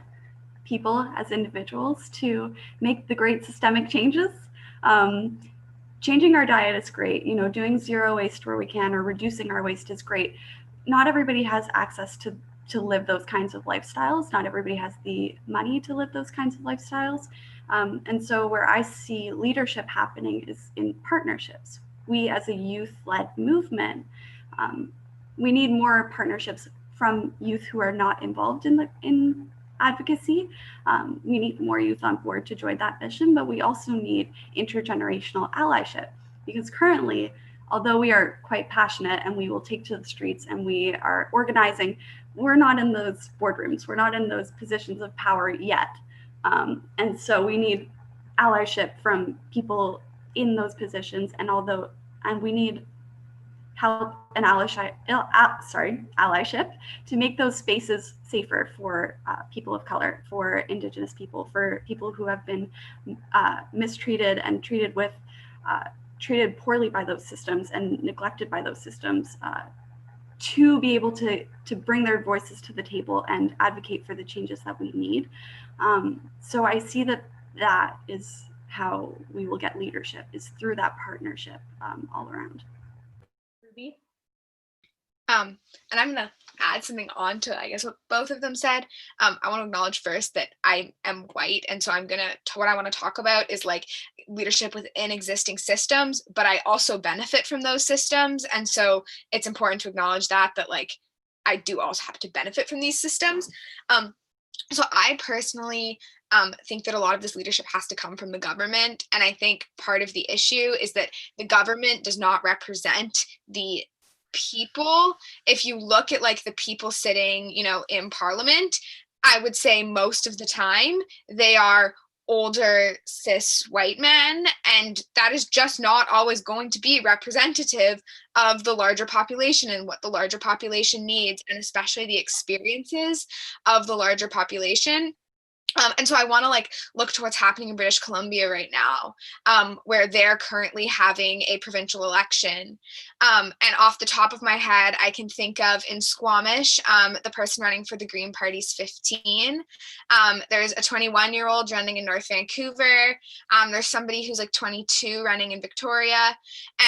people as individuals to make the great systemic changes. Changing our diet is great, doing zero waste where we can, or reducing our waste is great. Not everybody has access to live those kinds of lifestyles. Not everybody has the money to live those kinds of lifestyles. And so where I see leadership happening is in partnerships. We as a youth-led movement, we need more partnerships from youth who are not involved in advocacy. We need more youth on board to join that mission, but we also need intergenerational allyship, because currently, although we are quite passionate and we will take to the streets and we are organizing, we're not in those boardrooms, we're not in those positions of power yet. And so we need allyship from people in those positions, and we need help and allyship to make those spaces safer for people of color, for Indigenous people, for people who have been mistreated and treated poorly by those systems and neglected by those systems, to be able to bring their voices to the table and advocate for the changes that we need. So I see that is how we will get leadership, is through that partnership all around. Ruby? And I'm going to add something on to, I guess, what both of them said. I want to acknowledge first that I am white. And so what I want to talk about is like leadership within existing systems, but I also benefit from those systems. And so it's important to acknowledge that like, I do also have to benefit from these systems. So I personally think that a lot of this leadership has to come from the government. And I think part of the issue is that the government does not represent the people. If you look at like the people sitting, in parliament, I would say most of the time they are older cis white men, and that is just not always going to be representative of the larger population and what the larger population needs, and especially the experiences of the larger population. And so I want to like look to what's happening in British Columbia right now, where they're currently having a provincial election. And off the top of my head, I can think of in Squamish, the person running for the Green Party's 15. There's a 21-year-old running in North Vancouver. There's somebody who's like 22 running in Victoria.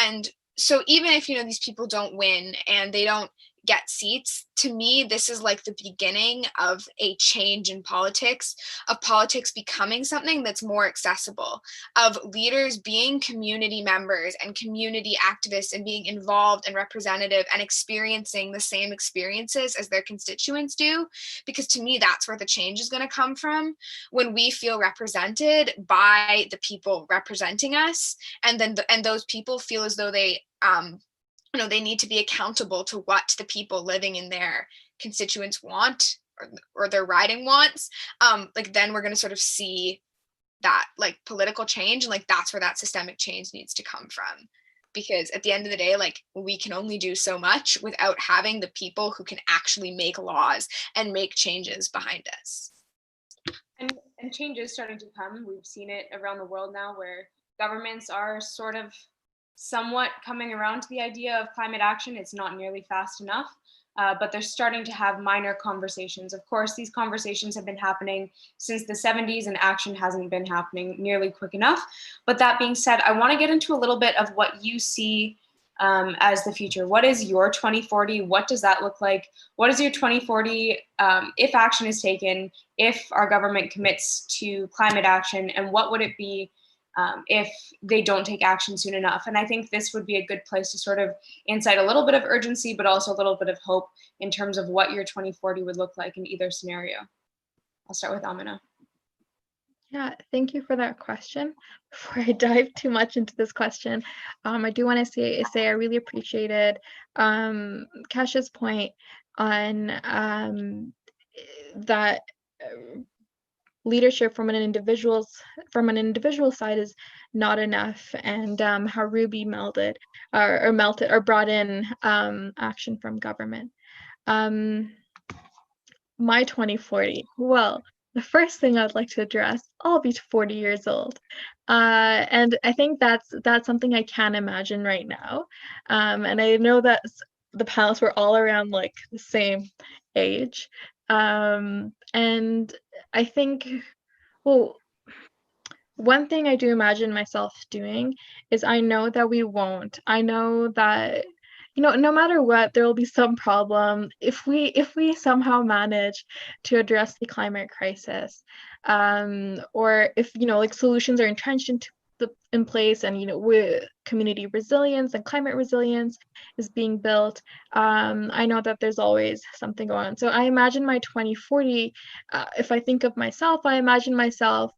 And so even if, you know, these people don't win and they don't get seats, to me, this is like the beginning of a change in politics, of politics becoming something that's more accessible, of leaders being community members and community activists and being involved and representative and experiencing the same experiences as their constituents do. Because to me, that's where the change is going to come from, when we feel represented by the people representing us, and then and those people feel as though they you know, they need to be accountable to what the people living in their constituents want, or their riding wants. Like then we're going to sort of see that like political change, and like that's where that systemic change needs to come from. Because at the end of the day, like we can only do so much without having the people who can actually make laws and make changes behind us. And change is starting to come. We've seen it around the world now, where governments are sort of somewhat coming around to the idea of climate action. It's not nearly fast enough, but they're starting to have minor conversations. Of course, these conversations have been happening since the 70s, and action hasn't been happening nearly quick enough. But that being said, I want to get into a little bit of what you see as the future. What is your 2040? What does that look like? What is your 2040 if action is taken, if our government commits to climate action, and what would it be if they don't take action soon enough? And I think this would be a good place to sort of incite a little bit of urgency, but also a little bit of hope in terms of what your 2040 would look like in either scenario. I'll start with Aminah. Yeah, thank you for that question. Before I dive too much into this question, I do want to say I really appreciated Kasha's point on that leadership from an individual side is not enough, and how Ruby brought in action from government. My 2040, well, the first thing I'd like to address, I'll be 40 years old. And I think that's something I can imagine right now. And I know that the panelists were all around like the same age. And I think, well, one thing I do imagine myself doing is I know that we won't. I know that, you know, no matter what, there will be some problem if we somehow manage to address the climate crisis, or if, you know, like solutions are entrenched in place, and, you know, with community resilience and climate resilience is being built. I know that there's always something going on. So I imagine my 2040, if I think of myself, I imagine myself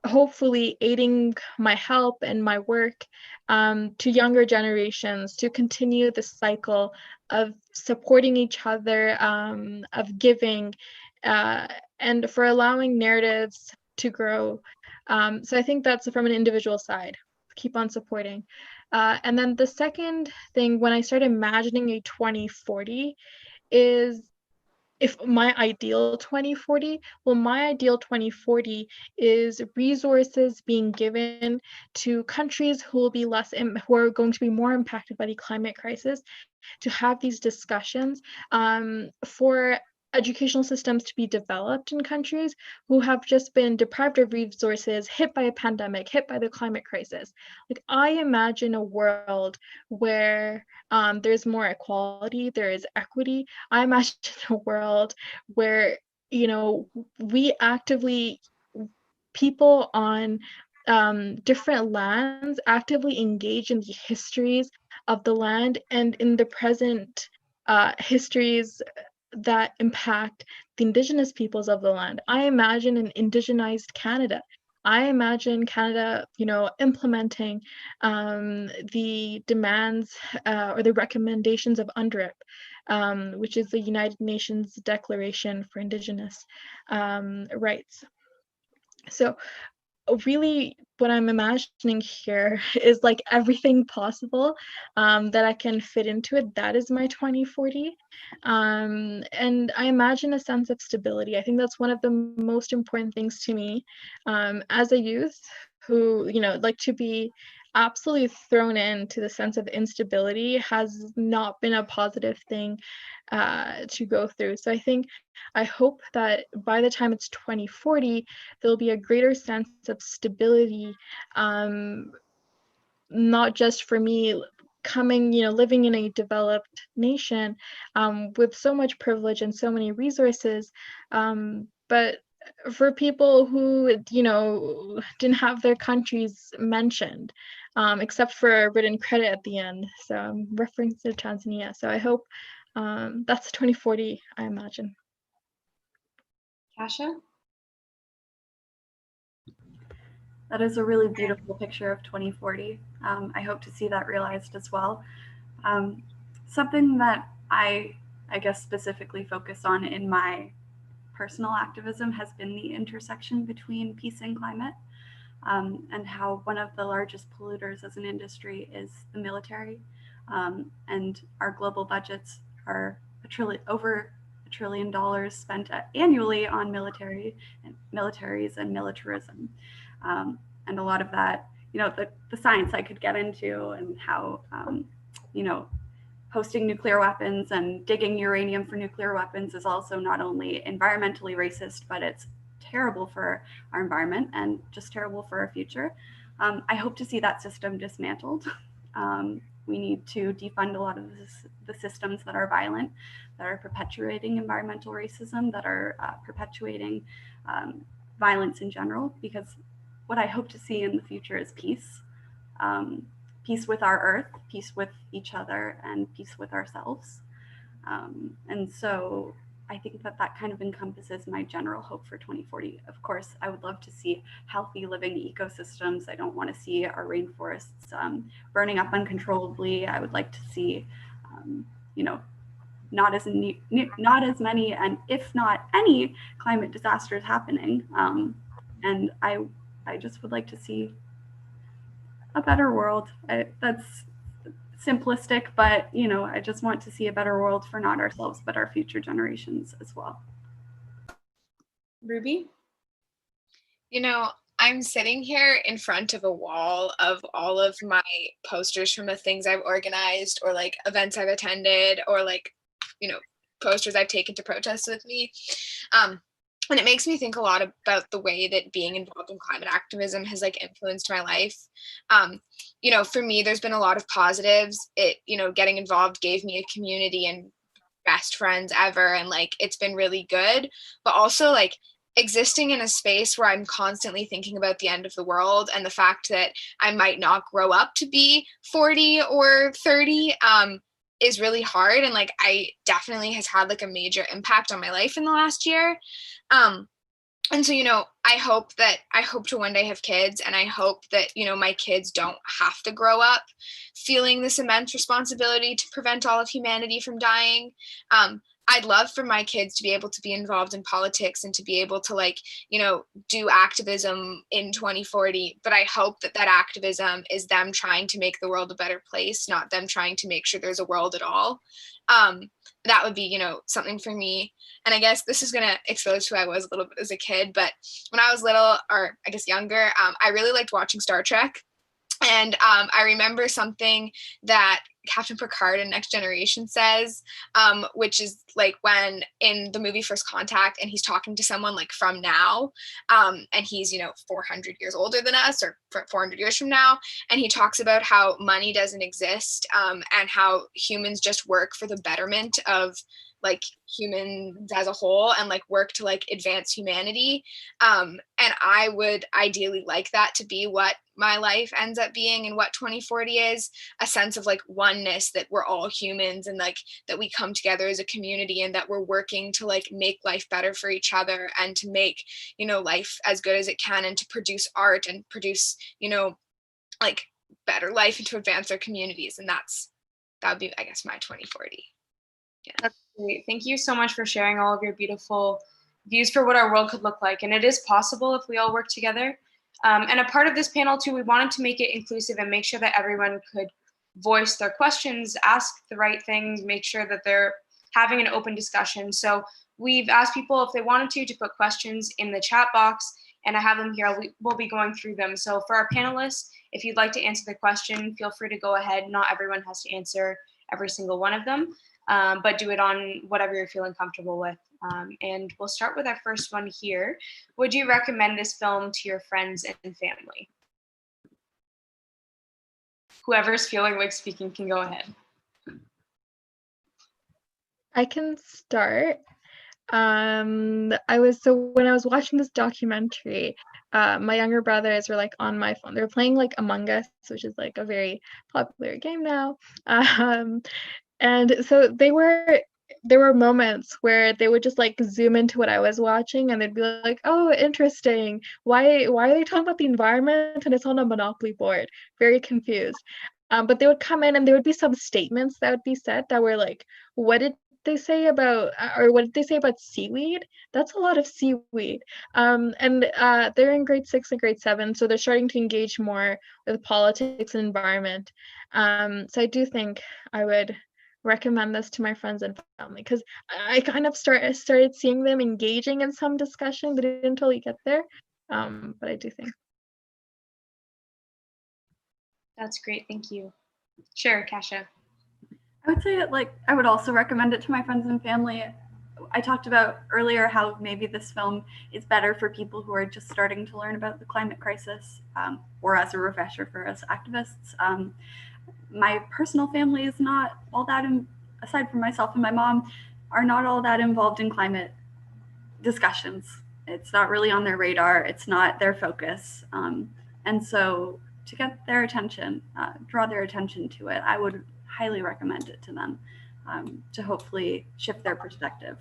hopefully aiding my help and my work to younger generations to continue the cycle of supporting each other, of giving, and for allowing narratives to grow. So I think that's from an individual side, keep on supporting. And then the second thing, when I start imagining a 2040, is if my ideal 2040, well, my ideal 2040 is resources being given to countries who will be who are going to be more impacted by the climate crisis, to have these discussions, for educational systems to be developed in countries who have just been deprived of resources, hit by a pandemic, hit by the climate crisis. Like, I imagine a world where there's more equality, there is equity. I imagine a world where, you know, people on different lands actively engage in the histories of the land and in the present histories that impact the Indigenous peoples of the land. I imagine an indigenized Canada. I imagine Canada, you know, implementing the demands or the recommendations of UNDRIP, which is the United Nations Declaration for Indigenous Rights. So really what I'm imagining here is like everything possible that I can fit into it. That is my 2040. And I imagine a sense of stability. I think that's one of the most important things to me as a youth who, like to be absolutely thrown into the sense of instability has not been a positive thing to go through. So I hope that by the time it's 2040, there'll be a greater sense of stability, not just for me coming, living in a developed nation with so much privilege and so many resources, but for people who, didn't have their countries mentioned, except for a written credit at the end. So I'm referring to Tanzania. So I hope that's 2040, I imagine. Kasha? That is a really beautiful picture of 2040. I hope to see that realized as well. Something that I guess specifically focus on in my personal activism has been the intersection between peace and climate, and how one of the largest polluters as an industry is the military. And our global budgets are over $1 trillion spent annually on militaries and militarism. And a lot of that, the science I could get into, and how, hosting nuclear weapons and digging uranium for nuclear weapons is also not only environmentally racist, but it's terrible for our environment and just terrible for our future. I hope to see that system dismantled. We need to defund a lot of the systems that are violent, that are perpetuating environmental racism, that are perpetuating violence in general, because what I hope to see in the future is peace. Peace with our earth, peace with each other, and peace with ourselves. And so I think that kind of encompasses my general hope for 2040. Of course, I would love to see healthy living ecosystems. I don't want to see our rainforests burning up uncontrollably. I would like to see, not as many, and if not any, climate disasters happening. And I just would like to see a better world. That's simplistic, but I just want to see a better world for not ourselves, but our future generations as well. Ruby? I'm sitting here in front of a wall of all of my posters from the things I've organized, or like events I've attended, or like, posters I've taken to protests with me. And it makes me think a lot about the way that being involved in climate activism has like influenced my life. For me, there's been a lot of positives. Getting involved gave me a community and best friends ever. And like, it's been really good, but also like existing in a space where I'm constantly thinking about the end of the world and the fact that I might not grow up to be 40 or 30, is really hard. And like, I definitely has had like a major impact on my life in the last year. And so, I hope to one day have kids, and I hope that, my kids don't have to grow up feeling this immense responsibility to prevent all of humanity from dying. I'd love for my kids to be able to be involved in politics and to be able to do activism in 2040. But I hope that activism is them trying to make the world a better place, not them trying to make sure there's a world at all. That would be, something for me. And I guess this is going to expose who I was a little bit as a kid. But when I was little, or I guess younger, I really liked watching Star Trek. And I remember something that Captain Picard in Next Generation says, which is like when in the movie First Contact, and he's talking to someone like from now, and he's 400 years older than us, or 400 years from now, and he talks about how money doesn't exist, and how humans just work for the betterment of like humans as a whole, and like work to like advance humanity. And I would ideally like that to be what my life ends up being, and what 2040 is, a sense of like oneness, that we're all humans, and like that we come together as a community, and that we're working to like make life better for each other, and to make life as good as it can, and to produce art and produce like better life, and to advance our communities. And that would be, I guess, my 2040. Yeah. That's great. Thank you so much for sharing all of your beautiful views for what our world could look like. And it is possible if we all work together. And a part of this panel too, we wanted to make it inclusive and make sure that everyone could voice their questions, ask the right things, make sure that they're having an open discussion. So we've asked people if they wanted to put questions in the chat box, and I have them here. We'll be going through them. So for our panelists, if you'd like to answer the question, feel free to go ahead. Not everyone has to answer every single one of them, but do it on whatever you're feeling comfortable with. And we'll start with our first one here. Would you recommend this film to your friends and family? Whoever's feeling like speaking can go ahead. I can start. When I was watching this documentary, my younger brothers were like on my phone. They were playing like Among Us, which is like a very popular game now. And so there were moments where they would just like zoom into what I was watching and they'd be like, oh, interesting. Why are they talking about the environment and it's on a Monopoly board? Very confused. But they would come in and there would be some statements that would be said that were like, what did they say about seaweed? That's a lot of seaweed. And they're in grade 6 and grade 7, so they're starting to engage more with politics and environment. So I do think I would recommend this to my friends and family because I kind of started seeing them engaging in some discussion, but it didn't totally get there. But I do think. That's great, thank you. Sure, Kasha. I would say I would also recommend it to my friends and family. I talked about earlier how maybe this film is better for people who are just starting to learn about the climate crisis, or as a refresher for us activists. My personal family is not all that, aside from myself and my mom, are not all that involved in climate discussions. It's not really on their radar. It's not their focus. And so to get their attention, draw their attention to it, I would highly recommend it to them to hopefully shift their perspective.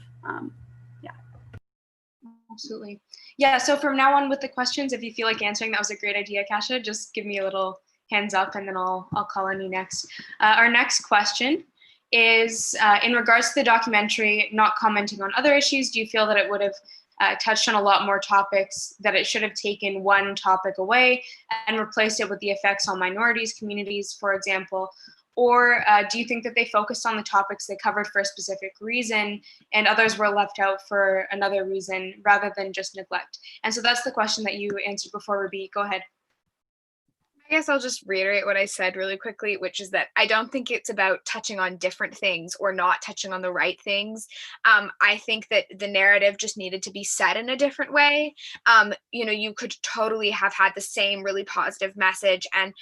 Yeah. Absolutely. Yeah, so from now on with the questions, if you feel like answering, that was a great idea, Kasha, just give me a little hands up and then I'll call on you next. Our next question is, in regards to the documentary, not commenting on other issues, do you feel that it would have touched on a lot more topics, that it should have taken one topic away and replaced it with the effects on minorities, communities, for example? Or do you think that they focused on the topics they covered for a specific reason and others were left out for another reason rather than just neglect? And so that's the question that you answered before, Ruby. Go ahead. I guess I'll just reiterate what I said really quickly, which is that I don't think it's about touching on different things or not touching on the right things. I think that the narrative just needed to be said in a different way. You could totally have had the same really positive message and,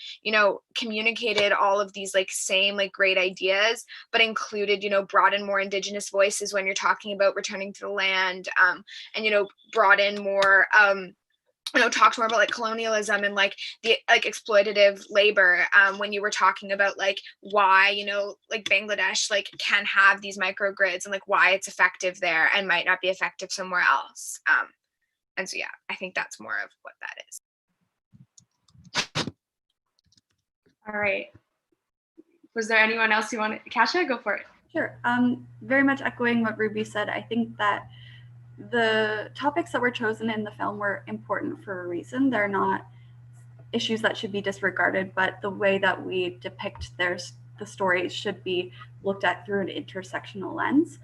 communicated all of these same great ideas, but included, brought in more Indigenous voices when you're talking about returning to the land, and, brought in more, talked more about colonialism and the exploitative labor when you were talking about why Bangladesh can have these microgrids and why it's effective there and might not be effective somewhere else. And so yeah, I think that's more of what that is. All right. Was there anyone else you wanted? Kasha, go for it. Sure. Very much echoing what Ruby said. I think that the topics that were chosen in the film were important for a reason. They're not issues that should be disregarded, but the way that we depict the stories should be looked at through an intersectional lens.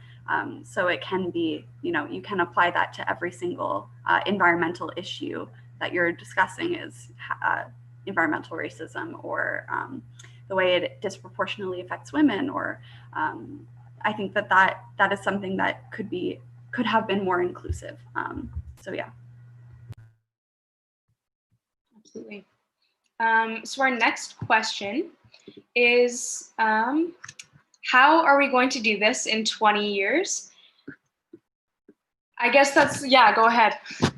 So it can be, you can apply that to every single environmental issue that you're discussing is environmental racism or the way it disproportionately affects women, or I think that is something that could have been more inclusive. So yeah. Absolutely. So our next question is, how are we going to do this in 20 years? I guess yeah, go ahead. I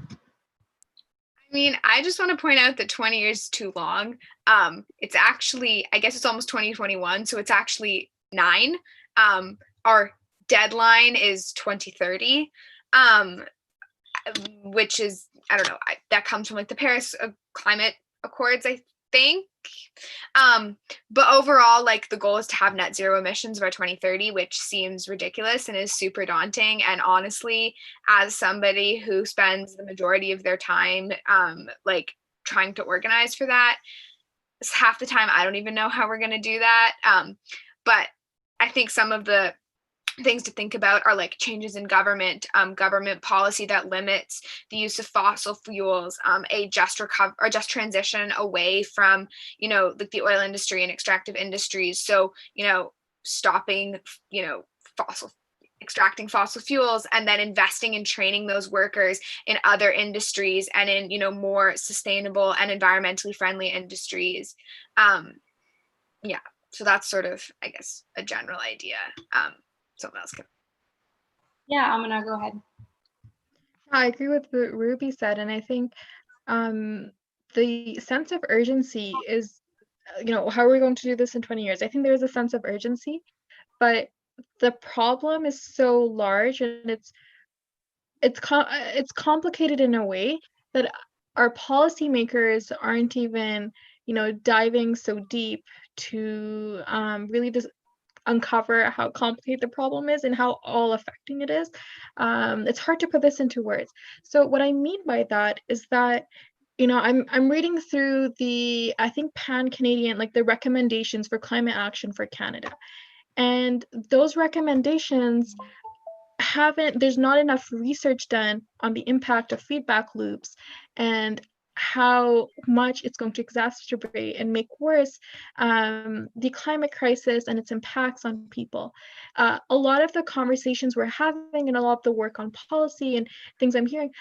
mean, I just want to point out that 20 years is too long. It's actually, I guess it's almost 2021, so it's actually 9. Our deadline is 2030, which is, I don't know, that comes from the Paris Climate Accords, I think. But overall, the goal is to have net zero emissions by 2030, which seems ridiculous and is super daunting. And honestly, as somebody who spends the majority of their time trying to organize for that. Half the time, I don't even know how we're going to do that. But I think some of the things to think about are like changes in government policy that limits the use of fossil fuels, a just transition away from, like the oil industry and extractive industries. So, stopping, extracting fossil fuels and then investing in training those workers in other industries and in, more sustainable and environmentally friendly industries. Yeah, so that's sort of, I guess, a general idea. Someone else can. Yeah, Aminah, go ahead. I agree with what Ruby said, and I think the sense of urgency is, how are we going to do this in 20 years? I think there's a sense of urgency, but the problem is so large and it's complicated in a way that our policymakers aren't even, diving so deep to really just uncover how complicated the problem is and how all affecting it is. It's hard to put this into words. So what I mean by that is that, I'm reading through the, I think, pan-Canadian, like the recommendations for climate action for Canada. And those recommendations there's not enough research done on the impact of feedback loops and how much it's going to exacerbate and make worse the climate crisis and its impacts on people. A lot of the conversations we're having and a lot of the work on policy and things I'm hearing,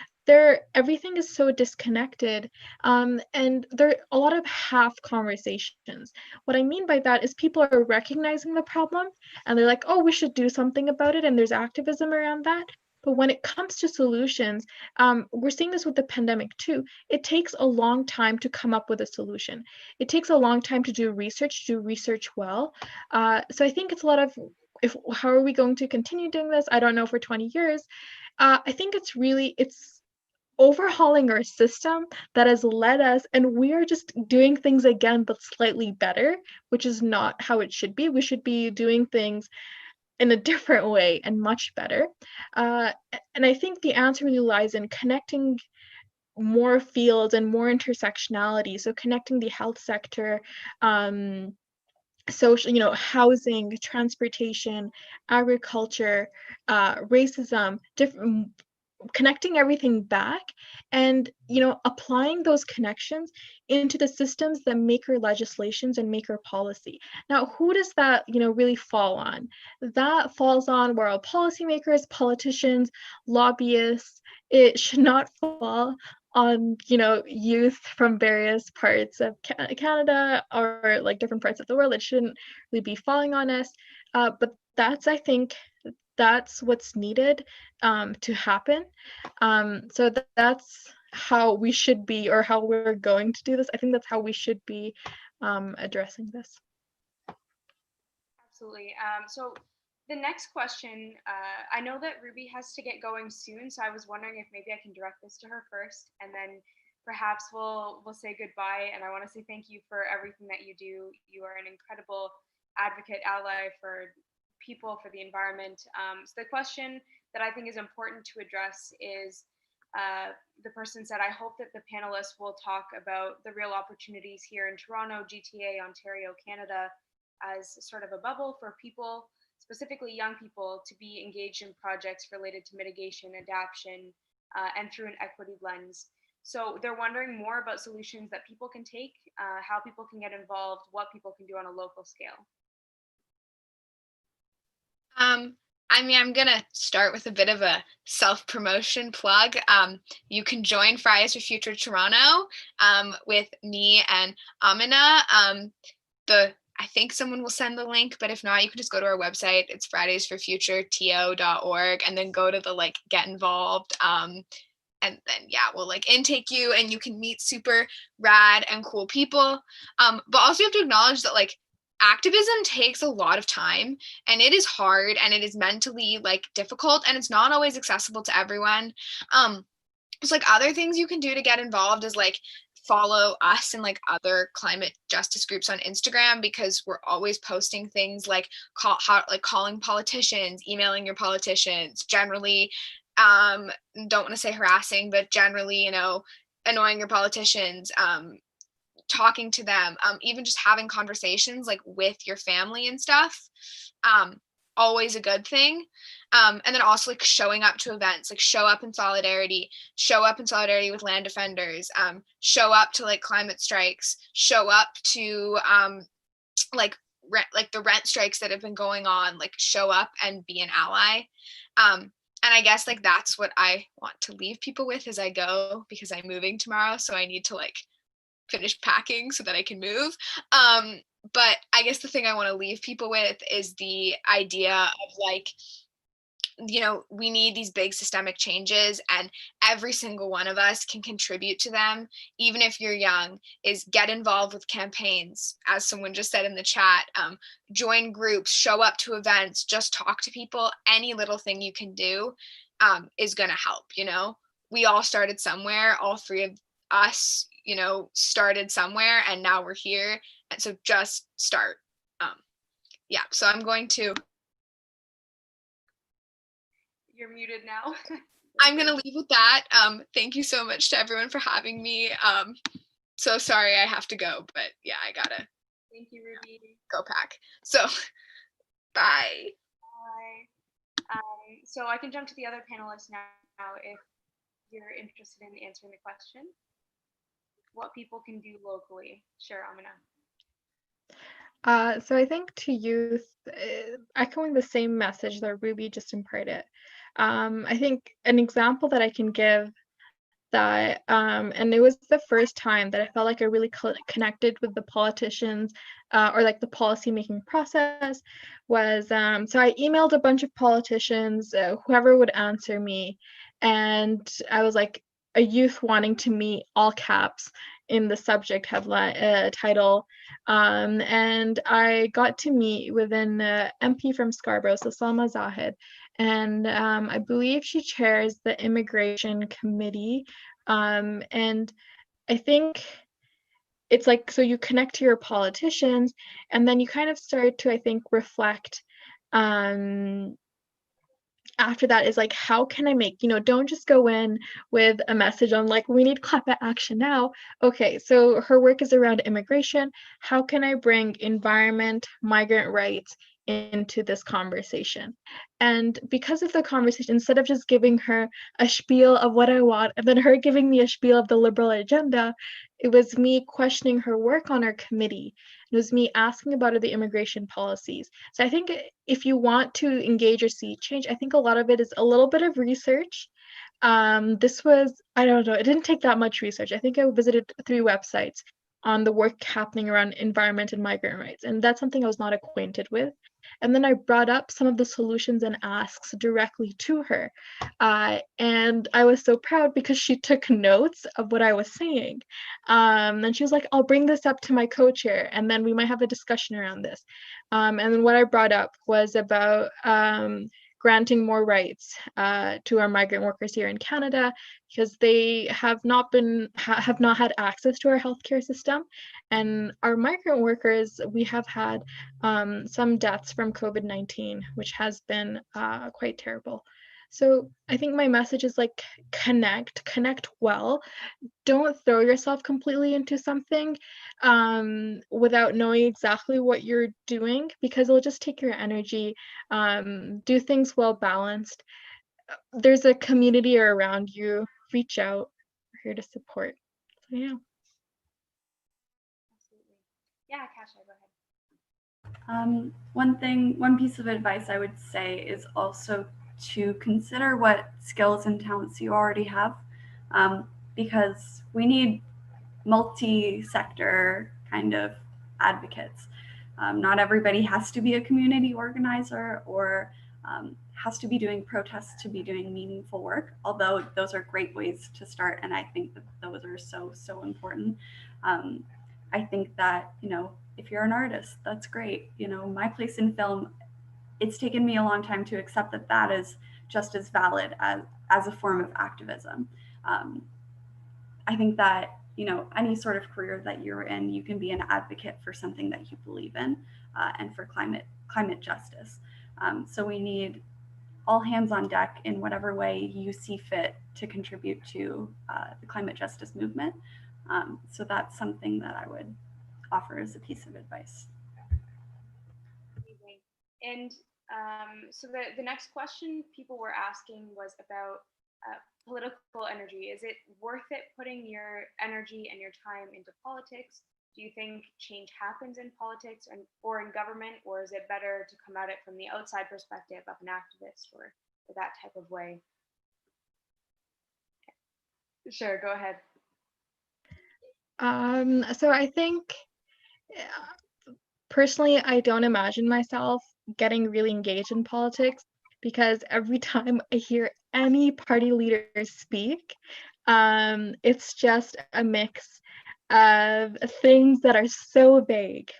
everything is so disconnected, and there are a lot of half conversations. What I mean by that is people are recognizing the problem and they're like, oh, we should do something about it, and there's activism around that. But when it comes to solutions, we're seeing this with the pandemic too. It takes a long time to come up with a solution. It takes a long time to do research well. So I think it's a lot of, how are we going to continue doing this? I don't know, for 20 years. I think it's overhauling our system that has led us, and we are just doing things again, but slightly better, which is not how it should be. We should be doing things in a different way and much better. And I think the answer really lies in connecting more fields and more intersectionality. So connecting the health sector, social, housing, transportation, agriculture, racism, different, connecting everything back and applying those connections into the systems that make our legislations and make our policy. Now, who does that really fall on? That falls on where our policymakers, politicians, lobbyists. It should not fall on youth from various parts of Canada or like different parts of the world. It shouldn't really be falling on us, but I think that's what's needed to happen. So that's how we should be, or how we're going to do this. I think that's how we should be addressing this. Absolutely. So the next question, I know that Ruby has to get going soon, so I was wondering if maybe I can direct this to her first, and then perhaps we'll say goodbye. And I want to say thank you for everything that you do. You are an incredible advocate, ally for people, for the environment. So the question that I think is important to address is, the person said, I hope that the panelists will talk about the real opportunities here in Toronto, GTA, Ontario, Canada, as sort of a bubble for people, specifically young people, to be engaged in projects related to mitigation, adaptation, and through an equity lens. So they're wondering more about solutions that people can take, how people can get involved, what people can do on a local scale. I'm gonna start with a bit of a self-promotion plug. You can join Fridays for Future Toronto with me and Aminah. I think someone will send the link, but if not, you can just go to our website. It's fridaysforfutureto.org, and then go to the get involved. And then we'll intake you, and you can meet super rad and cool people. But also you have to acknowledge that activism takes a lot of time, and it is hard, and it is mentally difficult, and it's not always accessible to everyone. It's other things you can do to get involved is follow us and other climate justice groups on Instagram, because we're always posting things calling politicians, emailing your politicians, generally don't want to say harassing, but generally annoying your politicians, talking to them, even just having conversations like with your family and stuff, always a good thing. And then also like showing up to events, like show up in solidarity with land defenders, show up to like climate strikes, show up to like the rent strikes that have been going on, like show up and be an ally. And I guess like that's what I want to leave people with as I go, because I'm moving tomorrow, so I need to like finish packing so that I can move. But I guess the thing I want to leave people with is the idea of like, you know, we need these big systemic changes, and every single one of us can contribute to them. Even if you're young, is get involved with campaigns, as someone just said in the chat, join groups, show up to events, just talk to people. Any little thing you can do is going to help. You know, we all started somewhere, all three of us, you know, started somewhere, and now we're here. And so just start. Yeah, so I'm going to. You're muted now. I'm going to leave with that. Thank you so much to everyone for having me. So sorry I have to go, but yeah, I gotta. Thank you, Ruby. Go pack. So, bye. Bye. So I can jump to the other panelists now if you're interested in answering the question. What people can do locally. Sure, Aminah. So I think to youth, echoing the same message that Ruby just imparted, I think an example that I can give that, and it was the first time that I felt like I really connected with the politicians or like the policy making process was, so I emailed a bunch of politicians, whoever would answer me, and I was like a youth wanting to meet, all caps, in the subject headline title, and I got to meet with an MP from Scarborough, so Salma Zahid, and I believe she chairs the immigration committee, and I think it's like, so you connect to your politicians, and then you kind of start to, I think, reflect after that is like, how can I make, don't just go in with a message on like, we need climate action now. Okay, so her work is around immigration. How can I bring environment, migrant rights into this conversation? And because of the conversation, instead of just giving her a spiel of what I want, and then her giving me a spiel of the liberal agenda, it was me questioning her work on our committee. It was me asking about the immigration policies. So I think if you want to engage or see change, I think a lot of it is a little bit of research. This was, I don't know, it didn't take that much research. I think I visited 3 websites on the work happening around environment and migrant rights, and that's something I was not acquainted with. And then I brought up some of the solutions and asks directly to her. And I was so proud because she took notes of what I was saying. And she was like, I'll bring this up to my co-chair, and then we might have a discussion around this. And then what I brought up was about granting more rights to our migrant workers here in Canada, because they have not had access to our healthcare system. And our migrant workers, we have had some deaths from COVID-19, which has been quite terrible. So I think my message is like, connect well. Don't throw yourself completely into something without knowing exactly what you're doing, because it'll just take your energy. Do things well balanced. There's a community around you. Reach out. We're here to support. So yeah. Absolutely. Yeah, Kasha, go ahead. One piece of advice I would say is also to consider what skills and talents you already have, because we need multi-sector kind of advocates. Not everybody has to be a community organizer or has to be doing protests to be doing meaningful work, although those are great ways to start, and I think that those are so important. I think that, if you're an artist, that's great. My place in film, it's taken me a long time to accept that that is just as valid as a form of activism. I think that, any sort of career that you're in, you can be an advocate for something that you believe in, and for climate justice. So we need all hands on deck in whatever way you see fit to contribute to the climate justice movement. So that's something that I would offer as a piece of advice. And so the next question people were asking was about political energy. Is it worth it putting your energy and your time into politics? Do you think change happens in politics or in government, or is it better to come at it from the outside perspective of an activist or that type of way? Sure, go ahead. So I think, personally, I don't imagine myself getting really engaged in politics, because every time I hear any party leader speak, it's just a mix of things that are so vague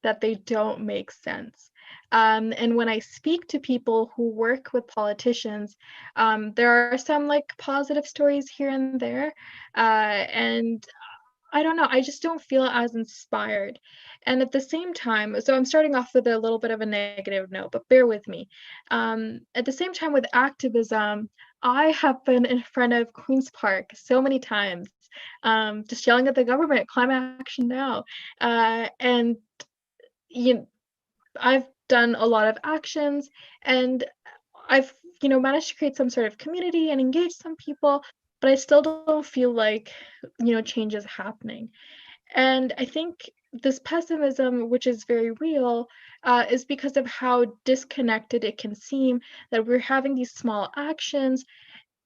that they don't make sense. And when I speak to people who work with politicians, there are some like positive stories here and there, and I don't know, I just don't feel as inspired. And at the same time, so I'm starting off with a little bit of a negative note, but bear with me. At the same time with activism, I have been in front of Queen's Park so many times, just yelling at the government, climate action now. And I've done a lot of actions, and I've managed to create some sort of community and engage some people, but I still don't feel like change is happening. And I think this pessimism, which is very real, is because of how disconnected it can seem, that we're having these small actions,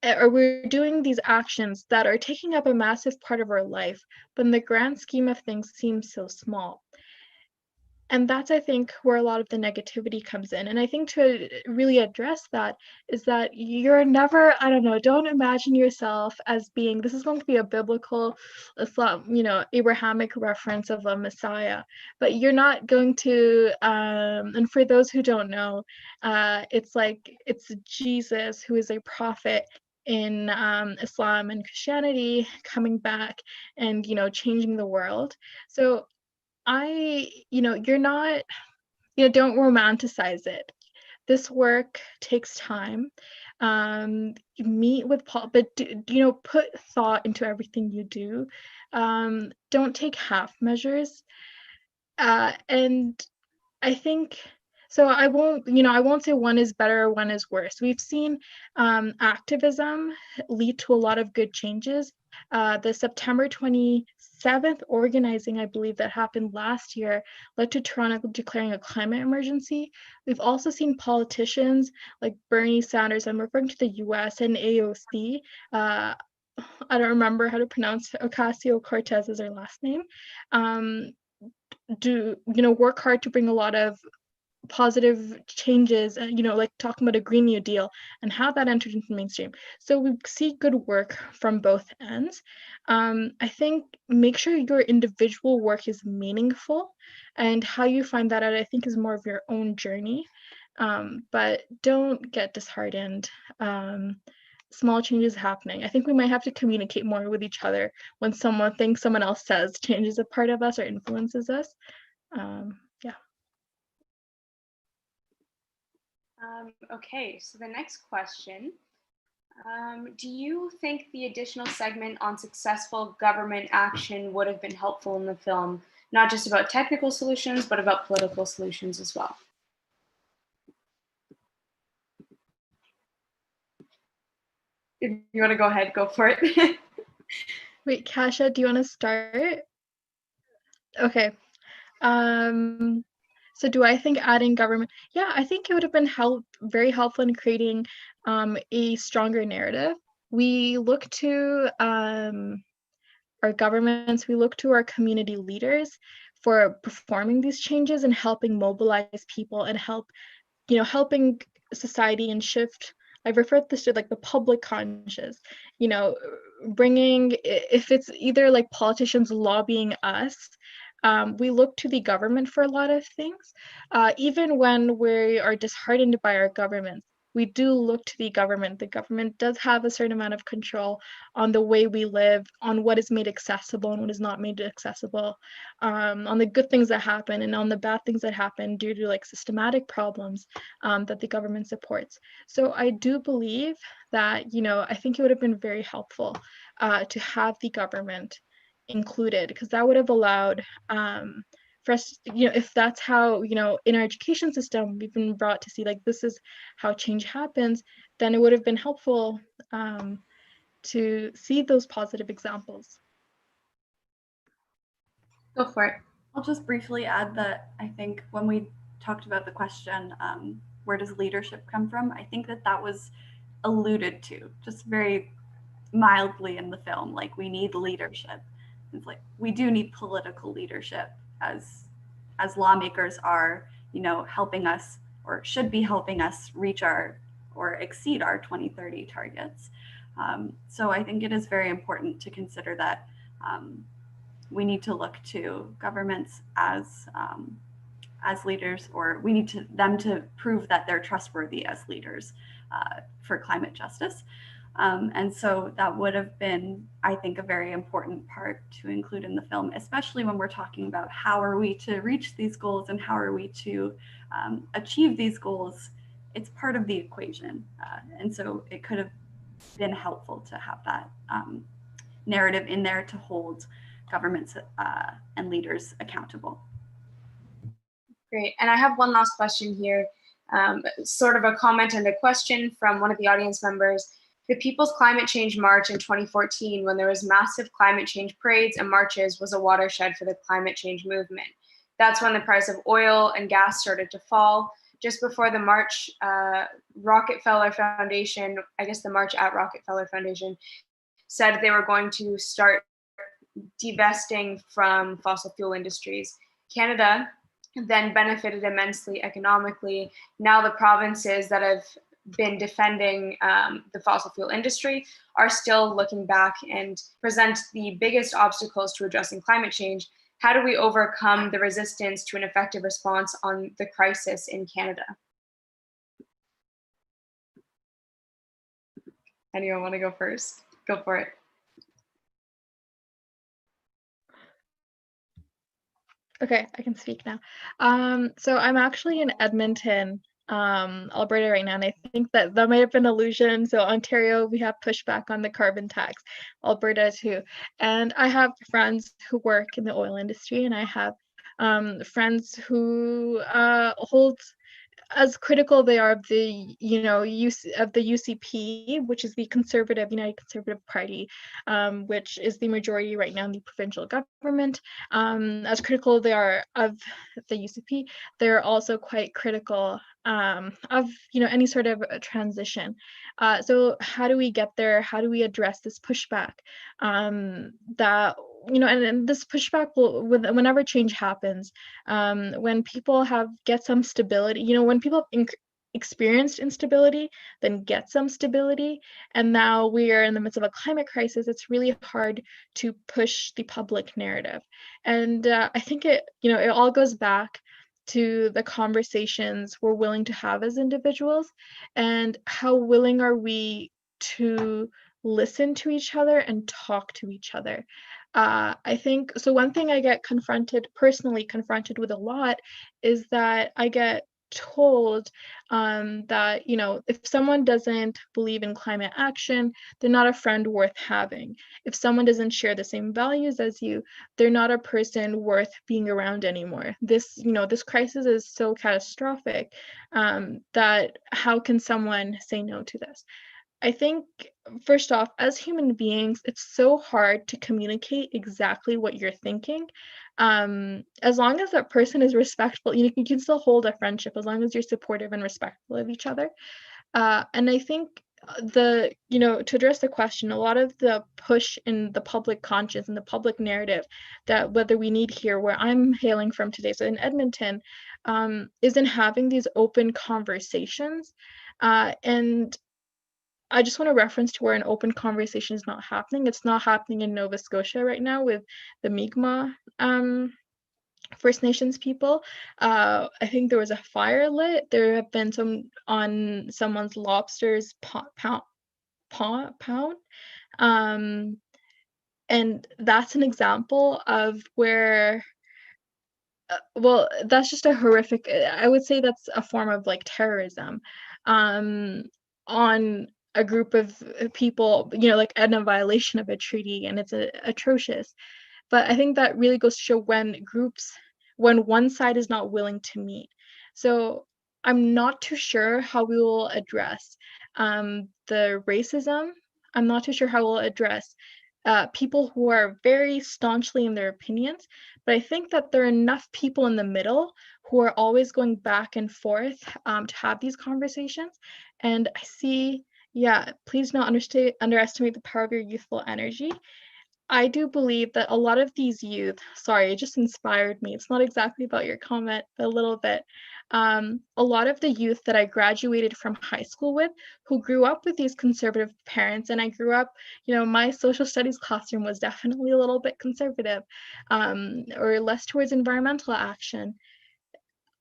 or we're doing these actions that are taking up a massive part of our life, but in the grand scheme of things seem so small. And that's, I think, where a lot of the negativity comes in. And I think to really address that is that you're never, I don't know, don't imagine yourself as being, this is going to be a biblical Islam, Abrahamic reference of a Messiah, but you're not going to, and for those who don't know, it's Jesus who is a prophet in Islam and Christianity coming back and, changing the world. So you're not, don't romanticize it. This work takes time. Meet with Paul, but put thought into everything you do. Don't take half measures. And I think, so I won't say one is better or one is worse. We've seen activism lead to a lot of good changes. The September 27th organizing, I believe, that happened last year led to Toronto declaring a climate emergency. We've also seen politicians like Bernie Sanders, I'm referring to the US, and AOC, I don't remember how to pronounce Ocasio-Cortez is her last name, work hard to bring a lot of positive changes, like talking about a Green New Deal and how that entered into the mainstream. So we see good work from both ends. I think make sure your individual work is meaningful, and how you find that out, I think, is more of your own journey. But don't get disheartened. Small changes happening. I think we might have to communicate more with each other when someone thinks someone else says change is a part of us or influences us. Okay, so the next question, do you think the additional segment on successful government action would have been helpful in the film, not just about technical solutions, but about political solutions as well? If you want to go ahead, go for it. Wait, Kasha, do you want to start? Okay. So do I think adding government? Yeah, I think it would have been very helpful in creating a stronger narrative. We look to our governments, we look to our community leaders for performing these changes and helping mobilize people and helping society and shift. I've referred this to like the public conscious, bringing, if it's either like politicians lobbying us, we look to the government for a lot of things. Even when we are disheartened by our governments, we do look to the government. The government does have a certain amount of control on the way we live, on what is made accessible and what is not made accessible, on the good things that happen and on the bad things that happen due to like systematic problems that the government supports. So I do believe that, you know, I think it would have been very helpful to have the government included, because that would have allowed for us, you know, if that's how, you know, in our education system we've been brought to see like this is how change happens, then it would have been helpful to see those positive examples. Go for it. I'll just briefly add that I think when we talked about the question, where does leadership come from? I think that that was alluded to just very mildly in the film. Like, we need leadership. It's like, we do need political leadership as lawmakers are, you know, helping us, or should be helping us reach our or exceed our 2030 targets. So I think it is very important to consider that we need to look to governments as leaders, or we need them to prove that they're trustworthy as leaders for climate justice. And so that would have been, I think, a very important part to include in the film, especially when we're talking about how are we to reach these goals and how are we to achieve these goals. It's part of the equation. And so it could have been helpful to have that narrative in there to hold governments and leaders accountable. Great. And I have one last question here, sort of a comment and a question from one of the audience members. The People's Climate Change March in 2014, when there was massive climate change parades and marches, was a watershed for the climate change movement. That's when the price of oil and gas started to fall. Just before the march, Rockefeller Foundation, I guess the March at Rockefeller Foundation, said they were going to start divesting from fossil fuel industries. Canada then benefited immensely economically. Now the provinces that have been defending the fossil fuel industry are still looking back and present the biggest obstacles to addressing climate change. How do we overcome the resistance to an effective response on the crisis in Canada? Anyone want to go first? Go for it. Okay, I can speak now. So I'm actually in Edmonton, Alberta right now, and I think that might have been an illusion. So Ontario, we have pushback on the carbon tax, Alberta too. And I have friends who work in the oil industry, and I have friends who hold as critical they are of the, you know, use of the UCP, which is the Conservative United Conservative Party, which is the majority right now in the provincial government. As critical they are of the UCP, they're also quite critical of, you know, any sort of a transition. So how do we get there? How do we address this pushback? That, you know, and this pushback will, whenever change happens, when people get some stability, you know, when people have experienced instability, then get some stability, and now we are in the midst of a climate crisis, it's really hard to push the public narrative. And I think it, you know, it all goes back to the conversations we're willing to have as individuals, and how willing are we to listen to each other and talk to each other. I think, so one thing I get personally confronted with a lot is that I get told that, you know, if someone doesn't believe in climate action, they're not a friend worth having. If someone doesn't share the same values as you, they're not a person worth being around anymore. This, you know, this crisis is so catastrophic that how can someone say no to this? I think, first off, as human beings, it's so hard to communicate exactly what you're thinking. As long as that person is respectful, you know, you can still hold a friendship as long as you're supportive and respectful of each other. And I think you know, to address the question, a lot of the push in the public conscience and the public narrative that whether we need here, where I'm hailing from today, so in Edmonton, is in having these open conversations. And I just want to reference to where an open conversation is not happening. It's not happening in Nova Scotia right now with the Mi'kmaq First Nations people. I think there was a fire lit. There have been some on someone's lobster's pound. And that's an example of where, well, that's just a horrific, I would say that's a form of like terrorism on a group of people, you know, like in a violation of a treaty, and it's atrocious. But I think that really goes to show when one side is not willing to meet. So I'm not too sure how we will address the racism. I'm not too sure how we'll address people who are very staunchly in their opinions, but I think that there are enough people in the middle who are always going back and forth to have these conversations. And I see, yeah, please don't underestimate the power of your youthful energy. I do believe that a lot of these youth, sorry, it just inspired me. It's not exactly about your comment, but a little bit. A lot of the youth that I graduated from high school with, who grew up with these conservative parents, and I grew up, you know, my social studies classroom was definitely a little bit conservative, or less towards environmental action.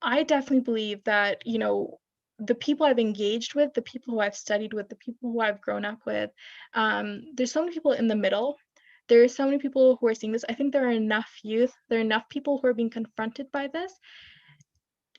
I definitely believe that, you know, the people I've engaged with, the people who I've studied with, the people who I've grown up with, there's so many people in the middle. There are so many people who are seeing this. I think there are enough youth, there are enough people who are being confronted by this.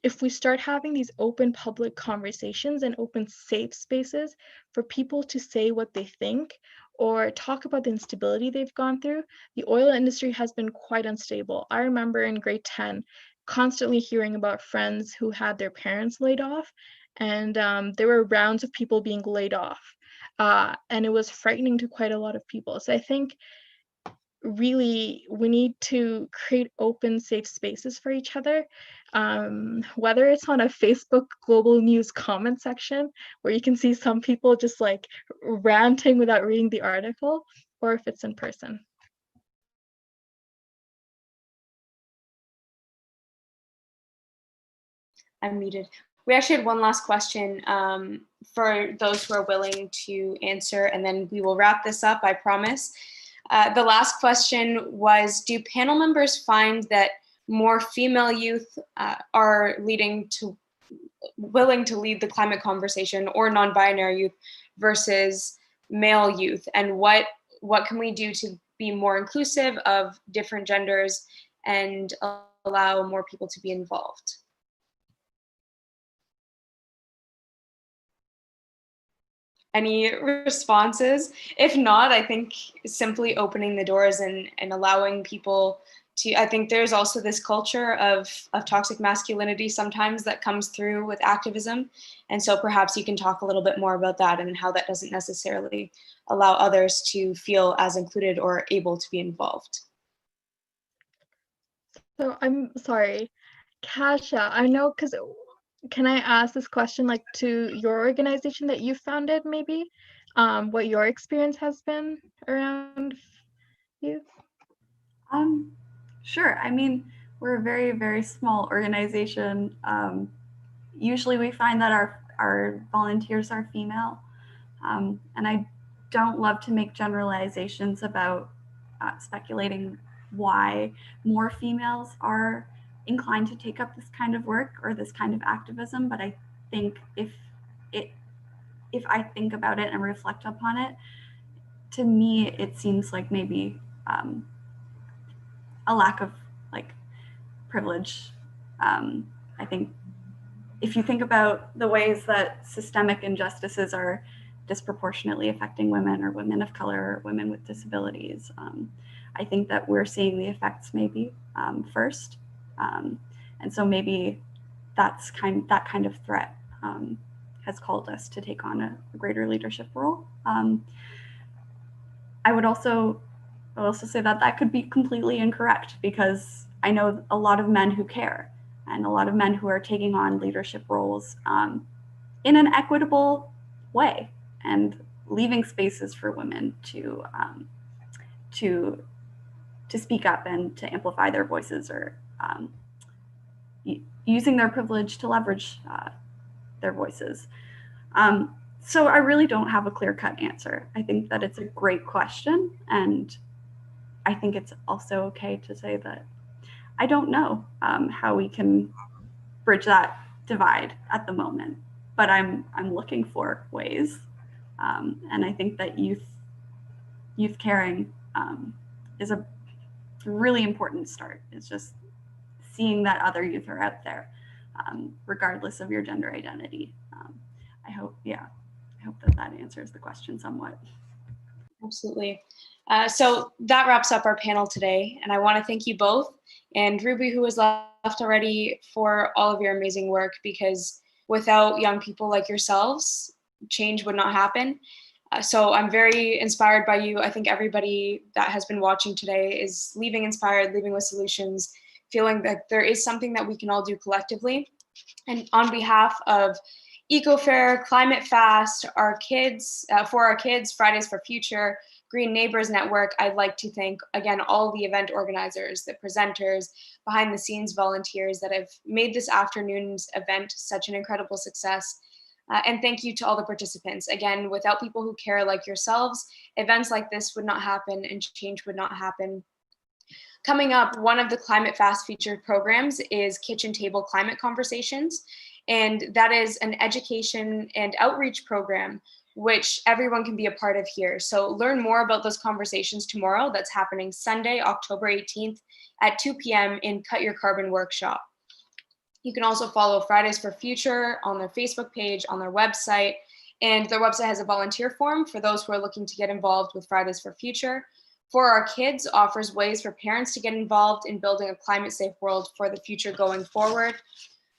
If we start having these open public conversations and open safe spaces for people to say what they think or talk about the instability they've gone through, the oil industry has been quite unstable. I remember in grade 10 constantly hearing about friends who had their parents laid off, and there were rounds of people being laid off. And it was frightening to quite a lot of people. So I think really we need to create open, safe spaces for each other, whether it's on a Facebook global news comment section where you can see some people just like ranting without reading the article, or if it's in person. I'm muted. We actually had one last question for those who are willing to answer, and then we will wrap this up, I promise. The last question was, do panel members find that more female youth are willing to lead the climate conversation, or non-binary youth versus male youth? And what can we do to be more inclusive of different genders and allow more people to be involved? Any responses? If not, I think simply opening the doors and allowing people to, I think there's also this culture of toxic masculinity sometimes that comes through with activism. And so perhaps you can talk a little bit more about that and how that doesn't necessarily allow others to feel as included or able to be involved. So I'm sorry, Kasha, I know, because can I ask this question like to your organization that you founded, maybe? What your experience has been around youth? Sure. I mean, we're a very, very small organization. Usually we find that our volunteers are female. And I don't love to make generalizations about speculating why more females are inclined to take up this kind of work or this kind of activism. But I think if I think about it and reflect upon it, to me, it seems like maybe a lack of like privilege. I think if you think about the ways that systemic injustices are disproportionately affecting women or women of color or women with disabilities, I think that we're seeing the effects maybe first. And so maybe that kind of threat has called us to take on a greater leadership role. I would also say that could be completely incorrect, because I know a lot of men who care and a lot of men who are taking on leadership roles in an equitable way and leaving spaces for women to speak up and to amplify their voices, or using their privilege to leverage their voices. So I really don't have a clear-cut answer. I think that it's a great question, and I think it's also okay to say that I don't know how we can bridge that divide at the moment, but I'm looking for ways. And I think that youth caring is a really important start. It's just seeing that other youth are out there, regardless of your gender identity. I hope that answers the question somewhat. Absolutely. So that wraps up our panel today, and I want to thank you both, and Ruby, who was left already, for all of your amazing work, because without young people like yourselves, change would not happen. So I'm very inspired by you. I think everybody that has been watching today is leaving inspired, leaving with solutions, feeling that there is something that we can all do collectively. And on behalf of EcoFair, Climate Fast, our kids, for our kids, Fridays for Future, Green Neighbors Network, I'd like to thank, again, all the event organizers, the presenters, behind the scenes volunteers that have made this afternoon's event such an incredible success. And thank you to all the participants. Again, without people who care like yourselves, events like this would not happen and change would not happen. Coming up, one of the Climate Fast featured programs is Kitchen Table Climate Conversations. And that is an education and outreach program which everyone can be a part of here. So learn more about those conversations tomorrow. That's happening Sunday, October 18th at 2 p.m. in Cut Your Carbon Workshop. You can also follow Fridays for Future on their Facebook page, on their website, and their website has a volunteer form for those who are looking to get involved with Fridays for Future. For Our Kids offers ways for parents to get involved in building a climate-safe world for the future going forward.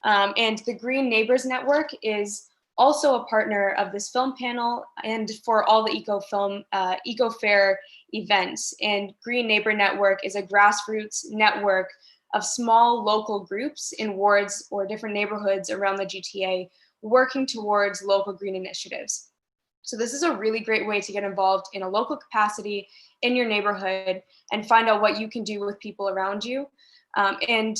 And the Green Neighbors Network is also a partner of this film panel and for all the EcoFair events. And Green Neighbor Network is a grassroots network of small local groups in wards or different neighborhoods around the GTA working towards local green initiatives. So this is a really great way to get involved in a local capacity in your neighborhood and find out what you can do with people around you. And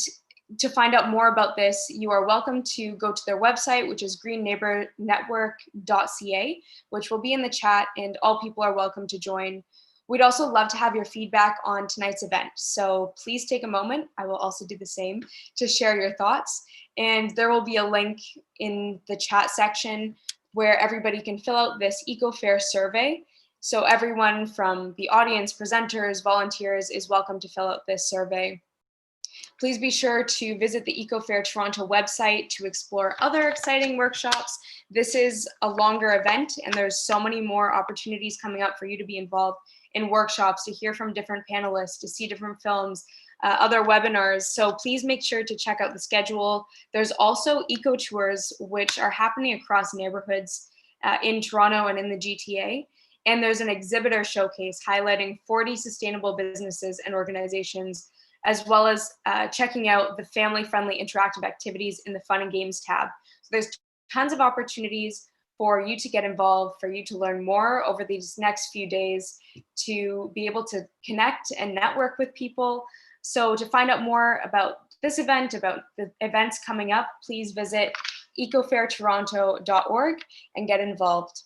to find out more about this, you are welcome to go to their website, which is greenneighbornetwork.ca, which will be in the chat, and all people are welcome to join. We'd also love to have your feedback on tonight's event. So please take a moment. I will also do the same to share your thoughts. And there will be a link in the chat section where everybody can fill out this EcoFair survey. So everyone from the audience, presenters, volunteers is welcome to fill out this survey. Please be sure to visit the EcoFair Toronto website to explore other exciting workshops. This is a longer event and there's so many more opportunities coming up for you to be involved in workshops, to hear from different panelists, to see different films, other webinars. So please make sure to check out the schedule. There's also eco tours, which are happening across neighborhoods in Toronto and in the GTA. And there's an exhibitor showcase highlighting 40 sustainable businesses and organizations, as well as checking out the family-friendly interactive activities in the Fun and Games tab. So there's tons of opportunities for you to get involved, for you to learn more over these next few days, to be able to connect and network with people. So to find out more about this event, about the events coming up, please visit ecofairtoronto.org and get involved.